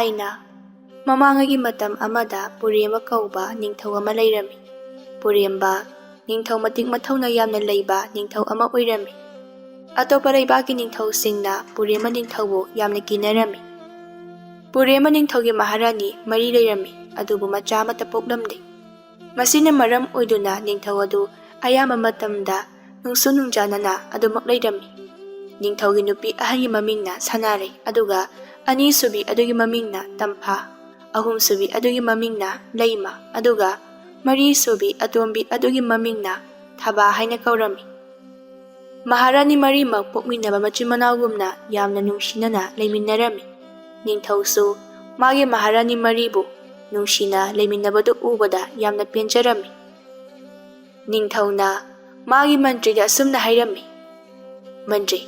ꯊꯥꯏꯅ ꯃꯃꯥꯡꯉꯩꯒꯤ ꯃꯇꯝ ꯑꯃꯗ ꯄꯨꯔꯦꯝꯕ ꯀꯧꯕ ꯅꯤꯡꯊꯧ ꯑꯃ ꯂꯩꯔꯝꯃꯤ. ꯄꯨꯔꯦꯝꯕ ꯅꯤꯡꯊꯧ ꯃꯇꯤꯛ ꯃꯊꯧꯅꯥ ꯌꯥꯝꯅ ꯂꯩꯕ ꯅꯤꯡꯊꯧ ꯑꯃ ꯑꯣꯏꯔꯝꯃꯤ. ꯑꯇꯣꯞꯄ ꯂꯩꯕꯥꯛꯀꯤ ꯅꯤꯡꯊꯧꯁꯤꯡꯅ ꯄꯨꯔꯦꯝꯕ ꯅꯤꯡꯊꯧꯕꯨ ꯌꯥꯝꯅ ꯀꯤꯅꯔꯝꯃꯤ. ꯄꯨꯔꯦꯝꯕ ꯅꯤꯡꯊꯧꯒꯤ ꯃꯍꯥꯔꯥꯅꯤ ꯃꯔꯤ ꯂꯩꯔꯝꯃꯤ, ꯑꯗꯨꯕꯨ ꯃꯆꯥ ꯑꯃꯠꯇ ꯄꯣꯛꯂꯝꯗꯦ. ꯃꯁꯤꯅ ꯃꯔꯝ ꯑꯣꯏꯗꯨꯅ ꯅꯤꯡꯊꯧ ꯑꯗꯨ ꯑꯌꯥꯝꯕ ꯃꯇꯝꯗ ꯅꯨꯡꯁꯨ ꯅꯨꯡꯖꯥꯅꯅ ꯑꯗꯨꯃꯛ ꯂꯩꯔꯝꯃꯤ. ꯅꯤꯡꯊꯧꯒꯤ ꯅꯨꯄꯤ ꯑꯍꯟꯒꯤ ꯃꯃꯤꯡꯅ ꯁꯅꯥꯔꯩ, ꯑꯗꯨꯒ ꯑꯅꯤꯁꯨꯕꯤ ꯑꯗꯨꯒꯤ ꯃꯃꯤꯡꯅ ꯇꯝꯐꯥ, ꯑꯍꯨꯝꯁꯨꯕꯤ ꯑꯗꯨꯒꯤ ꯃꯃꯤꯡꯅ ꯂꯩꯃ, ꯑꯗꯨꯒ ꯃꯔꯤꯁꯨꯕꯤ ꯑꯇꯣꯝꯕꯤ ꯑꯗꯨꯒꯤ ꯃꯃꯤꯡꯅ ꯊꯕꯥ ꯍꯥꯏꯅ ꯀꯧꯔꯝꯃꯤ. ꯃꯍꯥꯔꯥꯅꯤ ꯃꯔꯤꯃꯛ ꯄꯣꯛꯃꯤꯟꯅꯕ ꯃꯆꯤꯟ ꯃꯅꯥꯎꯒꯨꯝꯅ ꯌꯥꯝꯅ ꯅꯨꯡꯁꯤꯅꯅ ꯂꯩꯃꯤꯟꯅꯔꯝꯃꯤ. ꯅꯤꯡꯊꯧꯁꯨ ꯃꯥꯒꯤ ꯃꯍꯥꯔꯥꯅꯤ ꯃꯔꯤꯕꯨ ꯅꯨꯡꯁꯤꯅ ꯂꯩꯃꯤꯟꯅꯕꯗꯨ ꯎꯕꯗ ꯌꯥꯝꯅ ꯄꯦꯟꯖꯔꯝꯃꯤ. ꯅꯤꯡꯊꯧꯅ ꯃꯥꯒꯤ ꯃꯟꯇ꯭ꯔꯤꯗ ꯑꯁꯨꯝꯅ ꯍꯥꯏꯔꯝꯃꯤ, "ꯃꯟꯇ꯭ꯔꯤ,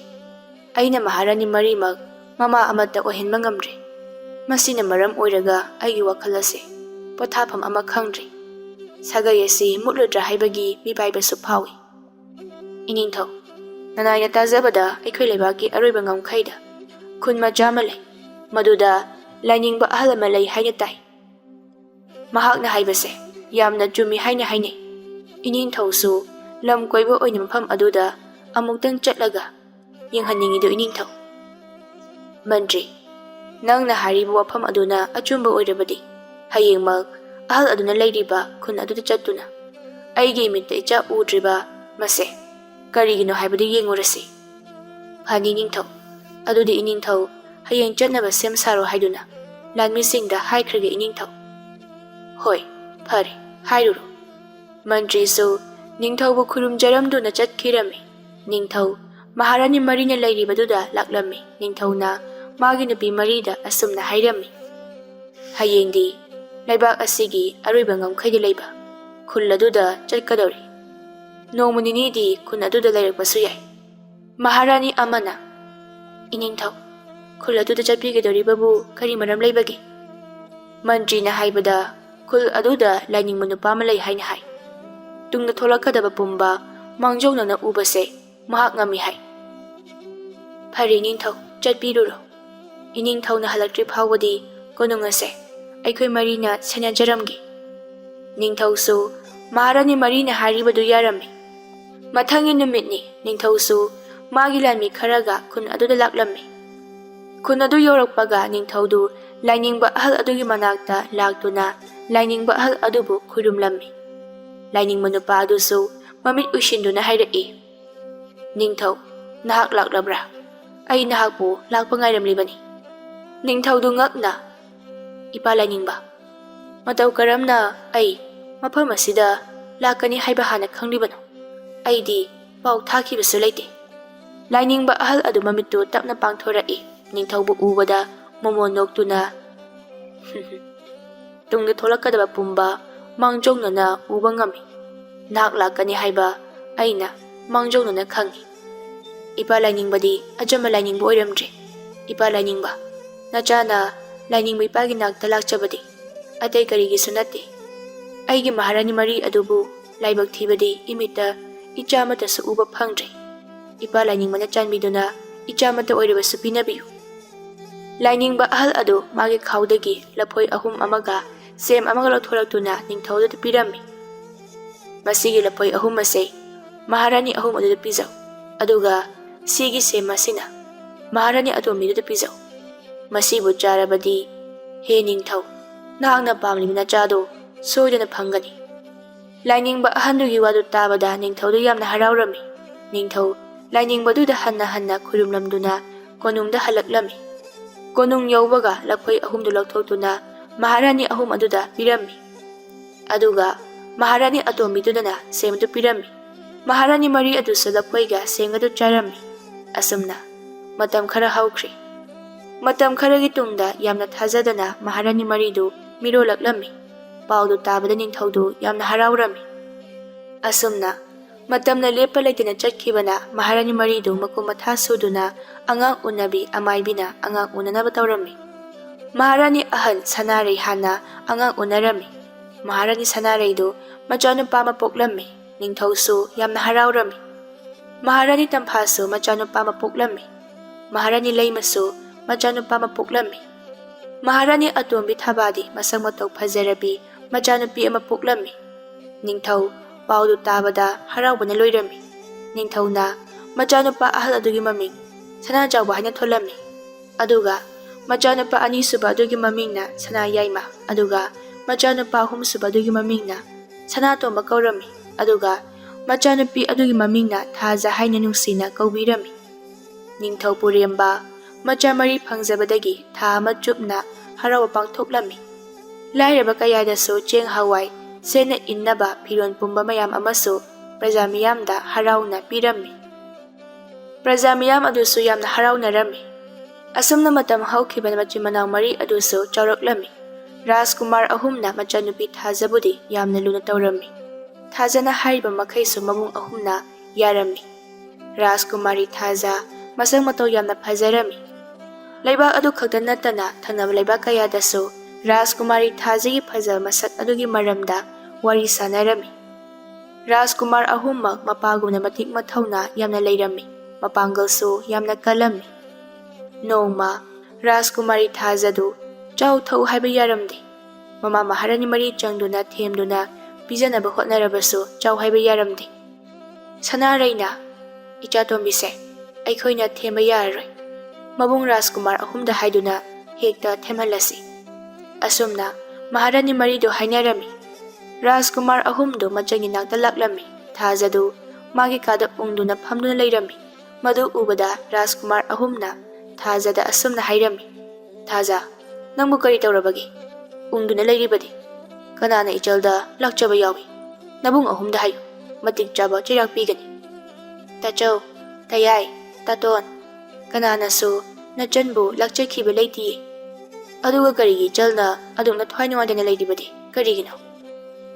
ꯑꯩꯅ ꯃꯍꯥꯔꯥꯅꯤ ꯃꯔꯤꯃꯛ ꯃꯃꯥ ꯑꯃꯠꯇ ꯑꯣꯏꯍꯟꯕ ꯉꯝꯗ꯭ꯔꯦ. ꯃꯁꯤꯅ ꯃꯔꯝ ꯑꯣꯏꯔꯒ ꯑꯩꯒꯤ ꯋꯥꯈꯜ ꯑꯁꯤ ꯄꯣꯊꯥꯐꯝ ꯑꯃ ꯈꯪꯗ꯭ꯔꯦ. ꯁꯥꯒꯩ ꯑꯁꯤ ꯃꯨꯠꯂꯨꯗ꯭ꯔꯥ ꯍꯥꯏꯕꯒꯤ ꯃꯤꯄꯥꯏꯕꯁꯨ ꯐꯥꯎꯏ. ꯏꯅꯤꯡꯊꯧ, ꯅꯅꯥꯏꯅ ꯇꯥꯖꯕꯗ ꯑꯩꯈꯣꯏ ꯂꯩꯕꯥꯛꯀꯤ ꯑꯔꯣꯏꯕ ꯉꯝꯈꯩꯗ ꯈꯨꯟ ꯃꯆꯥ ꯑꯃ ꯂꯩ. ꯃꯗꯨꯗ ꯂꯥꯏꯅꯤꯡꯕ ꯑꯍꯜ ꯑꯃ ꯂꯩ ꯍꯥꯏꯅ ꯇꯥꯏ. ꯃꯍꯥꯛꯅ ꯍꯥꯏꯕꯁꯦ ꯌꯥꯝꯅ ꯆꯨꯝꯃꯤ ꯍꯥꯏꯅ ꯍꯥꯏꯅꯩ. ꯏꯅꯤꯡꯊꯧꯁꯨ ꯂꯝ ꯀꯣꯏꯕ ꯑꯣꯏꯅ ꯃꯐꯝ ꯑꯗꯨꯗ ꯑꯃꯨꯛꯇꯪ ꯆꯠꯂꯒ ꯌꯦꯡꯍꯟꯅꯤꯡꯉꯤꯗꯨ ꯏꯅꯤꯡꯊꯧ." "ꯃꯟꯇ꯭ꯔꯤ, ꯅꯪꯅ ꯍꯥꯏꯔꯤꯕ ꯋꯥꯐꯝ ꯑꯗꯨꯅ ꯑꯆꯨꯝꯕ ꯑꯣꯏꯔꯕꯗꯤ ꯍꯌꯦꯡꯃꯛ ꯑꯍꯜ ꯑꯗꯨꯅ ꯂꯩꯔꯤꯕ ꯈꯨꯟ ꯑꯗꯨꯗ ꯆꯠꯇꯨꯅ ꯑꯩꯒꯤ ꯃꯤꯠꯇ ꯏꯆꯥ ꯎꯗ꯭ꯔꯤꯕ ꯃꯁꯦ ꯀꯔꯤꯒꯤꯅꯣ ꯍꯥꯏꯕꯗꯨ ꯌꯦꯡꯉꯨꯔꯁꯤ." "ꯐꯅꯤ ꯏꯅꯤꯡꯊꯧ, ꯑꯗꯨꯗꯤ ꯏꯅꯤꯡꯊꯧ ꯍꯌꯦꯡ ꯆꯠꯅꯕ ꯁꯦꯝ ꯁꯥꯔꯣ ꯍꯥꯏꯗꯨꯅ ꯂꯥꯟꯃꯤꯁꯤꯡꯗ ꯍꯥꯏꯈ꯭ꯔꯒꯦ ꯏꯅꯤꯡꯊꯧ." "ꯍꯣꯏ, ꯐꯔꯦ, ꯍꯥꯏꯔꯨꯔꯣ." ꯃꯟꯇ꯭ꯔꯤꯁꯨ ꯅꯤꯡꯊꯧꯕꯨ ꯈꯨꯔꯨꯝꯖꯔꯝꯗꯨꯅ ꯆꯠꯈꯤꯔꯝꯃꯤ. ꯅꯤꯡꯊꯧ ꯃꯍꯥꯔꯥꯅꯤ ꯃꯔꯤꯅ ꯂꯩꯔꯤꯕꯗꯨꯗ ꯂꯥꯛꯂꯝꯃꯤ. ꯅꯤꯡꯊꯧꯅ ꯃꯥꯒꯤ ꯅꯨꯄꯤ ꯃꯔꯤꯗ ꯑꯁꯨꯝꯅ ꯍꯥꯏꯔꯝꯃꯤ, "ꯍꯌꯦꯡꯗꯤ ꯂꯩꯕꯥꯛ ꯑꯁꯤꯒꯤ ꯑꯔꯣꯏꯕ ꯉꯝꯈꯩꯗ ꯂꯩꯕ ꯈꯨꯜ ꯑꯗꯨꯗ ꯆꯠꯀꯗꯧꯔꯤ. ꯅꯣꯡꯃ ꯅꯤꯅꯤꯗꯤ ꯈꯨꯟ ꯑꯗꯨꯗ ꯂꯩꯔꯛꯄꯁꯨ ꯌꯥꯏ." ꯃꯍꯥꯔꯥꯅꯤ ꯑꯃꯅ, "ꯏꯅꯤꯡꯊꯧ, ꯈꯨꯜ ꯑꯗꯨꯗ ꯆꯠꯄꯤꯒꯗꯧꯔꯤꯕꯕꯨ ꯀꯔꯤ ꯃꯔꯝ ꯂꯩꯕꯒꯦ?" "ꯃꯟꯇ꯭ꯔꯤꯅ ꯍꯥꯏꯕꯗ ꯈꯨꯜ ꯑꯗꯨꯗ ꯂꯥꯏꯅꯤꯡꯕ ꯅꯨꯄꯥ ꯑꯃ ꯂꯩ ꯍꯥꯏꯅ ꯍꯥꯏ. ꯇꯨꯡꯗ ꯊꯣꯛꯂꯛꯀꯗꯕ ꯄꯨꯝꯕ ꯃꯥꯡꯖꯧꯅꯅ ꯎꯕꯁꯦ ꯃꯍꯥꯛ ꯉꯝꯃꯤ ꯍꯥꯏ." "ꯐꯔꯦ ꯏꯅꯤꯡꯊꯧ, ꯆꯠꯄꯤꯔꯨꯔꯣ. ꯏꯅꯤꯡꯊꯧꯅ ꯍꯜꯂꯛꯇ꯭ꯔꯤ ꯐꯥꯎꯕꯗꯤ ꯀꯣꯅꯨꯡ ꯑꯁꯦ ꯑꯩꯈꯣꯏ ꯃꯔꯤꯅ ꯁꯦꯟꯅꯖꯔꯝꯒꯦ." ꯅꯤꯡꯊꯧꯁꯨ ꯃꯍꯥꯔꯥꯅꯤ ꯃꯔꯤꯅ ꯍꯥꯏꯔꯤꯕꯗꯨ ꯌꯥꯔꯝꯃꯤ. ꯃꯊꯪꯒꯤ ꯅꯨꯃꯤꯠꯅꯤ. ꯅꯤꯡꯊꯧꯁꯨ ꯃꯥꯒꯤ ꯂꯥꯟꯃꯤ ꯈꯔꯒ ꯈꯨꯟ ꯑꯗꯨꯗ ꯂꯥꯛꯂꯝꯃꯤ. ꯈꯨꯟ ꯑꯗꯨ ꯌꯧꯔꯛꯄꯒ ꯅꯤꯡꯊꯧꯗꯨ ꯂꯥꯏꯅꯤꯡꯕ ꯑꯍꯜ ꯑꯗꯨꯒꯤ ꯃꯅꯥꯛꯇ ꯂꯥꯛꯇꯨꯅ ꯂꯥꯏꯅꯤꯡꯕ ꯑꯍꯜ ꯑꯗꯨꯕꯨ ꯈꯨꯔꯨꯝꯂꯝꯃꯤ. ꯂꯥꯏꯅꯤꯡꯕ ꯅꯨꯄꯥ ꯑꯗꯨꯁꯨ ꯃꯃꯤꯠ ꯎꯏꯁꯤꯟꯗꯨꯅ ꯍꯥꯏꯔꯛꯏ, "ꯅꯤꯡꯊꯧ, ꯅꯍꯥꯛ ꯂꯥꯛꯂꯕ꯭ꯔꯥ? ꯑꯩ ꯅꯍꯥꯛꯄꯨ ꯂꯥꯛꯄ ꯉꯥꯏꯔꯝꯂꯤꯕꯅꯤ." ꯅꯤꯡꯊꯧꯗꯨ ꯉꯛꯅ, "ꯏꯄꯥ ꯂꯥꯏꯅꯤꯡꯕ, ꯃꯇꯧ ꯀꯔꯝꯅ ꯑꯩ ꯃꯐꯝ ꯑꯁꯤꯗ ꯂꯥꯛꯀꯅꯤ ꯍꯥꯏꯕ ꯍꯥꯟꯅ ꯈꯪꯂꯤꯕꯅꯣ? ꯑꯩꯗꯤ ꯄꯥꯎ ꯊꯥꯈꯤꯕꯁꯨ ꯂꯩꯇꯦ." ꯂꯥꯏꯅꯤꯡꯕ ꯑꯍꯜ ꯑꯗꯨ ꯃꯃꯤꯠꯇꯨ ꯇꯞꯅ ꯄꯥꯡꯊꯣꯔꯛꯏ. ꯅꯤꯡꯊꯧꯕꯨ ꯎꯕꯗ ꯃꯣꯃꯣꯟ ꯅꯣꯛꯇꯨꯅ, "ꯇꯨꯡꯗ ꯊꯣꯛꯂꯛꯀꯗꯕ ꯄꯨꯝꯕ ꯃꯥꯡꯖꯧꯅꯅ ꯎꯕ ꯉꯝꯃꯤ. ꯅꯍꯥꯛ ꯂꯥꯛꯀꯅꯤ ꯍꯥꯏꯕ ꯑꯩꯅ ꯃꯥꯡꯖꯧꯅꯅ ꯈꯪꯏ. ꯏꯄꯥ ꯂꯥꯏꯅꯤꯡꯕꯗꯤ ꯑꯆꯝꯕ ꯂꯥꯏꯅꯤꯡꯕ ꯑꯣꯏꯔꯝꯗ꯭ꯔꯦ. ꯏꯄꯥ ꯂꯥꯏꯅꯤꯡꯕ, ꯅꯆꯥꯅ ꯂꯥꯏꯅꯤꯡꯕ ꯏꯄꯥꯒꯤ ꯅꯥꯛꯇ ꯂꯥꯛꯆꯕꯗꯤ ꯑꯇꯩ ꯀꯔꯤꯒꯤꯁꯨ ꯅꯠꯇꯦ. ꯑꯩꯒꯤ ꯃꯍꯥꯔꯥꯅꯤ ꯃꯔꯤ ꯑꯗꯨꯕꯨ ꯂꯥꯏꯕꯛ ꯊꯤꯕꯗꯤ ꯏꯃꯤꯠꯇ ꯏꯆꯥ ꯑꯃꯠꯇꯁꯨ ꯎꯕ ꯐꯪꯗ꯭ꯔꯦ. ꯏꯄꯥ ꯂꯥꯏꯅꯤꯡꯕꯅ ꯆꯥꯟꯕꯤꯗꯨꯅ ꯏꯆꯥ ꯑꯃꯠꯇ ꯑꯣꯏꯔꯕꯁꯨ ꯄꯤꯅꯕꯤꯌꯨ." ꯂꯥꯏꯅꯤꯡꯕ ꯑꯍꯜ ꯑꯗꯨ ꯃꯥꯒꯤ ꯈꯥꯎꯗꯒꯤ ꯂꯐꯣꯏ 3 ꯑꯃꯒ ꯁꯦꯝ ꯑꯃꯒ ꯂꯧꯊꯣꯔꯛꯇꯨꯅ ꯅꯤꯡꯊꯧꯗꯨꯗ ꯄꯤꯔꯝꯃꯤ. "ꯃꯁꯤꯒꯤ ꯂꯐꯣꯏ 3 ꯑꯁꯦ ꯃꯍꯥꯔꯥꯅꯤ 3 ꯑꯗꯨꯗ ꯄꯤꯖꯧ, ꯑꯗꯨꯒ ꯁꯤꯒꯤ ꯁꯦꯝ ꯑꯁꯤꯅ ꯃꯍꯥꯔꯥꯅꯤ ꯑꯇꯣꯝꯕꯤꯗꯨꯗ ꯄꯤꯖꯧ. ꯃꯁꯤꯕꯨ ꯆꯥꯔꯕꯗꯤ, ꯍꯦ ꯅꯤꯡꯊꯧ, ꯅꯍꯥꯛꯅ ꯄꯥꯝꯂꯤꯕ ꯅꯆꯥꯗꯣ ꯁꯣꯏꯗꯅ ꯐꯪꯒꯅꯤ." ꯂꯥꯏꯅꯤꯡꯕ ꯑꯍꯟꯗꯨꯒꯤ ꯋꯥꯗꯨ ꯇꯥꯕꯗ ꯅꯤꯡꯊꯧꯗꯨ ꯌꯥꯝꯅ ꯍꯔꯥꯎꯔꯝꯃꯤ. ꯅꯤꯡꯊꯧ ꯂꯥꯏꯅꯤꯡꯕꯗꯨꯗ ꯍꯟꯅ ꯍꯟꯅ ꯈꯨꯔꯨꯝꯂꯝꯗꯨꯅ ꯀꯣꯅꯨꯡꯗ ꯍꯜꯂꯛꯂꯝꯃꯤ. ꯀꯣꯅꯨꯡ ꯌꯧꯕꯒ ꯂꯐꯣꯏ 3ꯗꯨ ꯂꯧꯊꯣꯛꯇꯨꯅ ꯃꯍꯥꯔꯥꯅꯤ 3 ꯑꯗꯨꯗ ꯄꯤꯔꯝꯃꯤ. ꯑꯗꯨꯒ ꯃꯍꯥꯔꯥꯅꯤ ꯑꯇꯣꯝꯕꯤꯗꯨꯗꯅ ꯁꯦꯝ ꯑꯗꯨ ꯄꯤꯔꯝꯃꯤ. ꯃꯍꯥꯔꯥꯅꯤ ꯃꯔꯤ ꯑꯗꯨꯁꯨ ꯂꯐꯣꯏꯒ ꯁꯦꯝꯒꯗꯨ ꯆꯥꯔꯝꯃꯤ. ꯑꯁꯨꯝꯅ ꯃꯇꯝ ꯈꯔ ꯍꯧꯈ꯭ꯔꯦ. ꯃꯇꯝ ꯈꯔꯒꯤ ꯇꯨꯡꯗ ꯌꯥꯝꯅ ꯊꯥꯖꯗꯅ ꯃꯍꯥꯔꯥꯅꯤ ꯃꯔꯤꯗꯨ ꯃꯤꯔꯣꯜꯂꯛꯂꯝꯃꯤ. ꯄꯥꯎꯗꯨ ꯇꯥꯕꯗ ꯅꯤꯡꯊꯧꯗꯨ ꯌꯥꯝꯅ ꯍꯔꯥꯎꯔꯝꯃꯤ. ꯑꯁꯨꯝꯅ ꯃꯇꯝꯅ ꯂꯦꯞꯄ ꯂꯩꯇꯅ ꯆꯠꯈꯤꯕꯅ ꯃꯍꯥꯔꯥꯅꯤ ꯃꯔꯤꯗꯨ ꯃꯀꯨꯝ ꯃꯊꯥ ꯁꯨꯗꯨꯅ ꯑꯉꯥꯡ ꯎꯅꯕꯤ ꯑꯃꯥꯏꯕꯤꯅ ꯑꯉꯥꯡ ꯎꯅꯅꯕ ꯇꯧꯔꯝꯃꯤ. ꯃꯍꯥꯔꯥꯅꯤ ꯑꯍꯟ ꯁꯅꯥꯔꯩ ꯍꯥꯟꯅ ꯑꯉꯥꯡ ꯎꯅꯔꯝꯃꯤ. ꯃꯍꯥꯔꯥꯅꯤ ꯁꯅꯥꯔꯩꯗꯨ ꯃꯆꯥꯅꯨꯄꯥ ꯑꯃ ꯄꯣꯛꯂꯝꯃꯤ. ꯅꯤꯡꯊꯧꯁꯨ ꯌꯥꯝꯅ ꯍꯔꯥꯎꯔꯝꯃꯤ. ꯃꯍꯥꯔꯥꯅꯤ ꯇꯝꯐꯥꯁꯨ ꯃꯆꯥꯅꯨꯄꯥ ꯑꯃ ꯄꯣꯛꯂꯝꯃꯤ. ꯃꯍꯥꯔꯥꯅꯤ ꯂꯩꯃꯁꯨ ꯃꯆꯥꯅꯨꯄꯥ ꯑꯃ ꯄꯣꯛꯂꯝꯃꯤ. Maharani Atombi Thabadi masang matau fazarabi machanupi ama poklammi. Ningthau paudu tabada haraubana loirami. Ningthauna machanupa ahal adugi maming Sanajawba haina tholammi. Aduga machanupa ani suba adugi mamingna Sana Yaima. Aduga machanupa ahum suba adugi mamingna Sanatomba kaurammi. Aduga machanupi adugi mamingna Thaza haina nungsina kaubirami. Ningthau puremba machamari phangzabadagi tha ama chupna harawa pangthoklammi. Lairaba kayadasu cheng hawai sena innaba phiron pumba mayam amasu praja miyamda harauna pirammi. Praja miyam adusu yamna haraunarami. Asumna matam haukhibana machimanaw mari adusu chauraklammi. Rajkumar ahumna machanupi Thazabudi yamna luna tawrammi. Thazana hariba makhaisu mabung ahumna yarammi. Rajkumari Thaza masang matau yamna phajarami. Laibak adu khakta natana thangnaba laibak kayadasu Rajkumari Thazagi phajaba masak adugi maramda wari sanarami. Rajkumar ahummak mapagumna matik mathauna yamna leirami. Mapangalsu yamna kalammi. Nongma Rajkumari Thazadu chau thau haiba yaramdi. Mama Maharani mari changduna themduna pijanaba hotnarabasu chau haiba yaramdi. Sanaraina ichatombise aikhoina themba yararoi. Mabung Rajkumar ahumda haiduna hekta themalasi. Asumna Maharani marido hainarami. Rajkumar ahumdo machangi nakta laklami. Thazadu magi kada ungduna phamduna leirami. Madu ubada Rajkumar ahumna Thazada asumna hairami. Thaza nangbu kari tawrabagi ungduna leiribadi kanana ichalda lakchaba yawi. Nabung ahumda hayu matik chaba chirak pigani. Tachau tayai taton kananasu nachanbu lakchakhiba leitiye. Aduga karigi chalna adumna thwainwadana leiribadi karigino.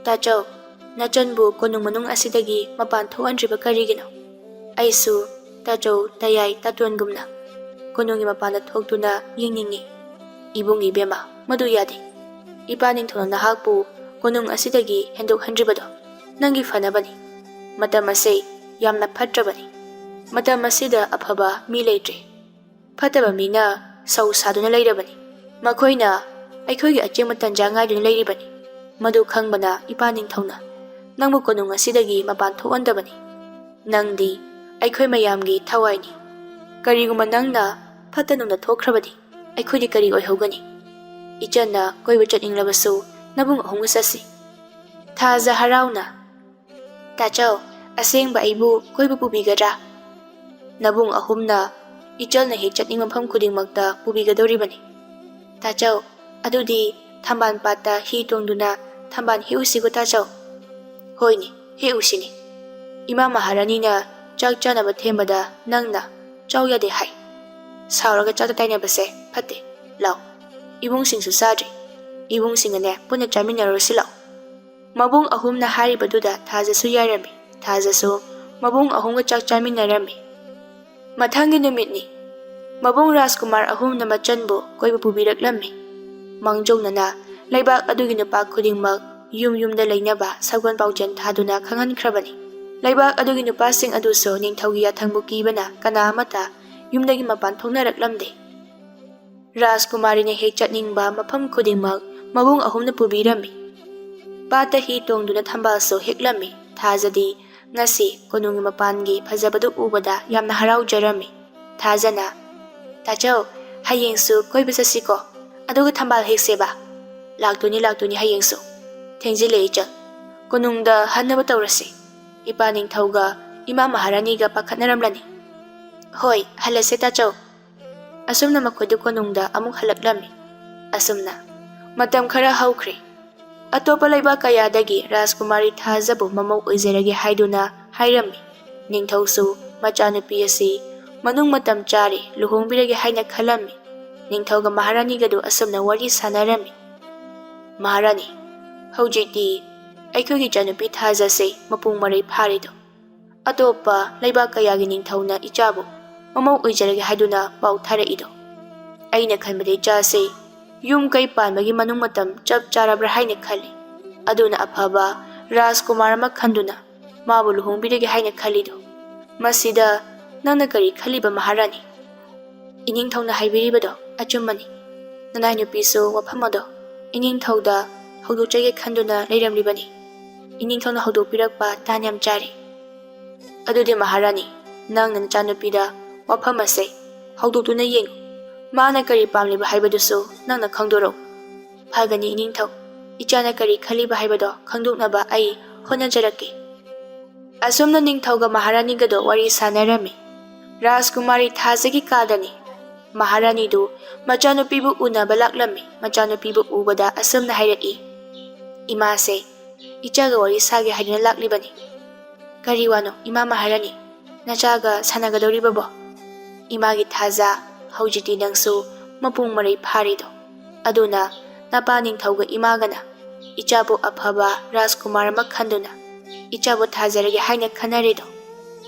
Tachau nachanbu konung manung asidagi mapan thoanriba karigino. Aisu Tachau tayai tatongumna konungi mapana thoktuna yingningi. Ibung ibema madu yadi. Ipaning thono nahakpu konung asidagi hendok handribado nangi fanabani. Matam ase yamna phatrabani. Matam asida afaba mi leitre. Phataba mina sau saduna leirabani. Makhoina aikhoigi achengma tanja ngaiduna leiribani. Madu khangbana ipaning thona nangbu konung asidagi mapan thoandabani. Nangdi aikhoi mayamgi thawaini. Kariguma nangna phatanungna thokhrabadi aikhodi kari oihogani. Ichanna koiba chatninglabasu nabung ahumga sasi. Thaza harauna. Tachau asengba aibu koiba pubigadra. Nabung ahumna ichalna hek chatning mafam khudingmakta pubigadoribani. Tachau adudi thamban pata hi tongduna thamban hi usigo tachau. Hoini hi usini. Ima Maharani na chak chanaba thembada nangna chau yade hai. Sauraga chata tainabase phate law. Ibung singsu sadri. Ibung singane puna chaminarose law. Mabung ahumna haribaduda Thazasu yarami. Thazasu mabung ahumga chak chaminarami. Mathangi numitni mabung Rajkumar ahumna machanbu koiba pubiraklammi. Mangjongnana laibak adugi nupa khudingmak yumda leinaba sagon paujan thaduna khangankrabani. Laibak adugi nupasing aduso ningthaugi yathangbu kibana kana amata yumdagi mapan thongnaraklamde. Rajkumarine hek chatningba mafam khudingmak mabung ahumna pubirami. Pata hi tongduna thambalso heklammi. Thazadi ngasi konungi mapangi phajabadu ubada yamna haraujarami. Thazana Tachau hayengsu koiba sasiko aduga thambal hekseba. Laktuni hayengsu. Thengjile ichal konungda hannaba tawrasi. Ipaning thauga Ima Maharaniga pakhatnaramlani. Hoi halase Tachau. Asumna makhodu konungda amuk halaklami. Asumna matam khara haukhri. Atopa laibak kayadagi Rajkumari Thazabu mamau oizerage haiduna hairami. Ningthausu machanupi asi manung matam chari luhongbirage haina khalami. Ningthauga Maharanigadu asumna wari sanarami. Maharani haujikdi aikhoigi chanupi Thazase mapung marai pharido. Atopa laibak kayagi ningthauna ichabu mamau oizerage haiduna pau tharaido. Aina khanbade chase yum kai panbagi manung matam chap charabra haina khali. Aduna afaba Rajkumar ma khanduna mabu luhongbirage haina khalido. Masida nangna kari khaliba Maharani. Iningthauna haibiribado achummani. Nanay nupisu wafam ado iningthauda hꯧꯗꯣꯛꯆꯒꯦ ꯈꯟꯗꯨꯅ ꯂꯩꯔꯝꯂꯤꯕꯅꯤ. ꯏꯅꯤꯡꯊꯧꯅ ꯍꯧꯗꯣꯛꯄꯤꯔꯛꯄ ꯇꯥꯟ ꯌꯥꯝ ꯆꯥꯔꯤ. ꯑꯗꯨꯗꯤ ꯃꯍꯥꯔꯥꯅꯤ, ꯅꯪꯅ ꯅꯆꯥꯅꯨꯄꯤꯗ ꯋꯥꯐꯝ ꯑꯁꯦ ꯍꯧꯗꯣꯛꯇꯨꯅ ꯌꯦꯡꯉꯨ. ꯃꯥꯅ ꯀꯔꯤ ꯄꯥꯝꯂꯤꯕ ꯍꯥꯏꯕꯗꯨꯁꯨ ꯅꯪꯅ ꯈꯪꯗꯣꯔꯛꯎ. ꯐꯒꯅꯤ ꯏꯅꯤꯡꯊꯧ. ꯏꯆꯥꯅ ꯀꯔꯤ ꯈꯜꯂꯤꯕ ꯍꯥꯏꯕꯗꯣ ꯈꯪꯗꯣꯛꯅꯕ ꯑꯩ ꯍꯣꯠꯅꯖꯔꯛꯀꯦ. ꯑꯁꯨꯝꯅ ꯅꯤꯡꯊꯧꯒ ꯃꯍꯥꯔꯥꯅꯤꯒꯗꯣ ꯋꯥꯔꯤ ꯁꯥꯟꯅꯔꯝꯃꯤ. ꯔꯥꯖꯀꯨꯃꯥꯔꯤ ꯊꯥꯖꯒꯤ ꯀꯥꯗꯅꯤ. ꯃꯍꯥꯔꯥꯅꯤꯗꯨ ꯃꯆꯥꯅꯨꯄꯤꯕꯨ ꯎꯅꯕ ꯂꯥꯛꯂꯝꯃꯤ. ꯃꯆꯥꯅꯨꯄꯤꯕꯨ ꯎꯕꯗ ꯑꯁꯨꯝꯅ ꯍꯥꯏꯔꯛꯏ. ꯏꯃꯥꯁꯦ ꯏꯆꯥꯒ ꯋꯥꯔꯤ ꯁꯥꯒꯦ ꯍꯥꯏꯗꯨꯅ ꯂꯥꯛꯂꯤꯕꯅꯤ. ꯀꯔꯤ ꯋꯥꯅꯣ ꯏꯃꯥ ꯃꯍꯥꯔꯥꯅꯤ? ꯅꯆꯥꯒ ꯁꯥꯟꯅꯒꯗꯧꯔꯤꯕꯕꯣ? ꯏꯃꯥꯒꯤ ꯊꯥꯖ, ꯍꯧꯖꯤꯛꯇꯤ ꯅꯪꯁꯨ ꯃꯄꯨꯡ ꯃꯔꯩ ꯐꯥꯔꯤꯗꯣ. ꯑꯗꯨꯅ ꯅꯄꯥ ꯅꯤꯡꯊꯧꯒ ꯏꯃꯥꯒꯅ ꯏꯆꯥꯕꯨ ꯑꯐꯕ ꯔꯥꯖꯀꯨꯃꯥꯔ ꯑꯃ ꯈꯟꯗꯨꯅ ꯏꯆꯥꯕꯨ ꯊꯥꯖꯔꯒꯦ ꯍꯥꯏꯅ ꯈꯟꯅꯔꯤꯗꯣ.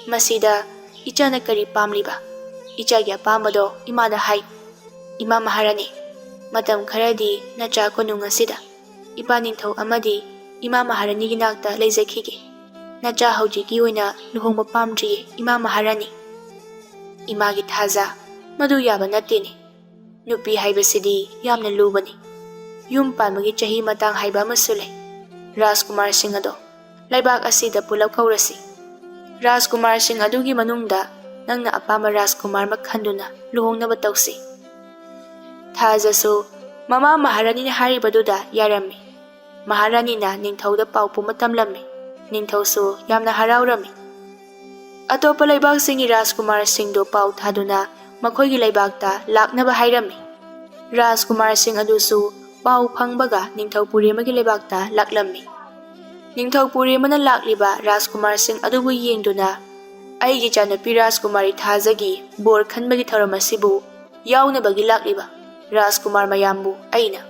ꯃꯁꯤꯗ ꯏꯆꯥꯅ ꯀꯔꯤ ꯄꯥꯝꯂꯤꯕ? ꯏꯆꯥꯒꯤ ꯑꯄꯥꯝꯕꯗꯣ ꯏꯃꯥꯗ ꯍꯥꯏ. ꯏꯃꯥ ꯃꯍꯥꯔꯥꯅꯤ, ꯃꯇꯝ ꯈꯔꯗꯤ ꯅꯆꯥ ꯀꯣꯅꯨꯡ ꯑꯁꯤꯗ ꯏꯄꯥ ꯅꯤꯡꯊꯧ ꯑꯃꯗꯤ ꯏꯃꯥ ꯃꯍꯥꯔꯥꯅꯤꯒꯤ ꯅꯥꯛꯇ ꯂꯩꯖꯈꯤꯒꯦ. ꯅꯆꯥ ꯍꯧꯖꯤꯛꯀꯤ ꯑꯣꯏꯅ ꯂꯨꯍꯣꯡꯕ ꯄꯥꯝꯗ꯭ꯔꯤꯌꯦ ꯏꯃꯥ ꯃꯍꯥꯔꯥꯅꯤ. ꯏꯃꯥꯒꯤ ꯊꯥꯖ, ꯃꯗꯨ ꯌꯥꯕ ꯅꯠꯇꯦꯅꯦ. ꯅꯨꯄꯤ ꯍꯥꯏꯕꯁꯤꯗꯤ ꯌꯥꯝꯅ ꯂꯨꯕꯅꯤ. ꯌꯨꯝ ꯄꯥꯟꯕꯒꯤ ꯆꯍꯤ ꯃꯇꯥꯡ ꯍꯥꯏꯕ ꯑꯃꯁꯨ ꯂꯩ. ꯔꯥꯖꯀꯨꯃꯥꯔꯁꯤꯡ ꯑꯗꯣ ꯂꯩꯕꯥꯛ ꯑꯁꯤꯗ ꯄꯨꯂꯞ ꯀꯧꯔꯁꯤ. ꯔꯥꯖꯀꯨꯃꯥꯔꯁꯤꯡ ꯑꯗꯨꯒꯤ ꯃꯅꯨꯡꯗ ꯅꯪꯅ ꯑꯄꯥꯝꯕ ꯔꯥꯖꯀꯨꯃꯥꯔ ꯑꯃ ꯈꯟꯗꯨꯅ ꯂꯨꯍꯣꯡꯅꯕ ꯇꯧꯁꯤ. ꯊꯥꯖꯁꯨ ꯃꯃꯥ ꯃꯍꯥꯔꯥꯅꯤꯅ ꯍꯥꯏꯔꯤꯕꯗꯨꯗ ꯌꯥꯔꯝꯃꯤ. ꯃꯍꯥꯔꯥꯅꯤꯅ ꯅꯤꯡꯊꯧꯗ ꯄꯥꯎ ꯄꯨꯝꯕ ꯇꯝꯂꯝꯃꯤ. ꯅꯤꯡꯊꯧꯁꯨ ꯌꯥꯝꯅ ꯍꯔꯥꯎꯔꯝꯃꯤ. ꯑꯇꯣꯞꯄ ꯂꯩꯕꯥꯛꯁꯤꯡꯒꯤ ꯔꯥꯖꯀꯨꯃꯥꯔꯁꯤꯡꯗꯨ ꯄꯥꯎ ꯊꯥꯗꯨꯅ ꯃꯈꯣꯏꯒꯤ ꯂꯩꯕꯥꯛꯇ ꯂꯥꯛꯅꯕ ꯍꯥꯏꯔꯝꯃꯤ. ꯔꯥꯖꯀꯨꯃꯥꯔꯁꯤꯡ ꯑꯗꯨꯁꯨ ꯄꯥꯎ ꯐꯪꯕꯒ ꯅꯤꯡꯊꯧ ꯄꯨꯔꯦꯝꯕꯒꯤ ꯂꯩꯕꯥꯛꯇ ꯂꯥꯛꯂꯝꯃꯤ. ꯅꯤꯡꯊꯧ ꯄꯨꯔꯦꯝꯕꯅ ꯂꯥꯛꯂꯤꯕ ꯔꯥꯖꯀꯨꯃꯥꯔꯁꯤꯡ ꯑꯗꯨꯕꯨ ꯌꯦꯡꯗꯨꯅ ꯑꯩꯒꯤ ꯏꯆꯥꯅꯨꯄꯤ ꯔꯥꯖꯀꯨꯃꯥꯔꯤ ꯊꯥꯖꯒꯤ ꯕꯣꯔ ꯈꯟꯕꯒꯤ ꯊꯧꯔꯝ ꯑꯁꯤꯕꯨ ꯌꯥꯎꯅꯕꯒꯤ ꯂꯥꯛꯂꯤꯕ ꯔꯥꯖꯀꯨꯃꯥꯔ ꯃꯌꯥꯝꯕꯨ ꯑꯩꯅ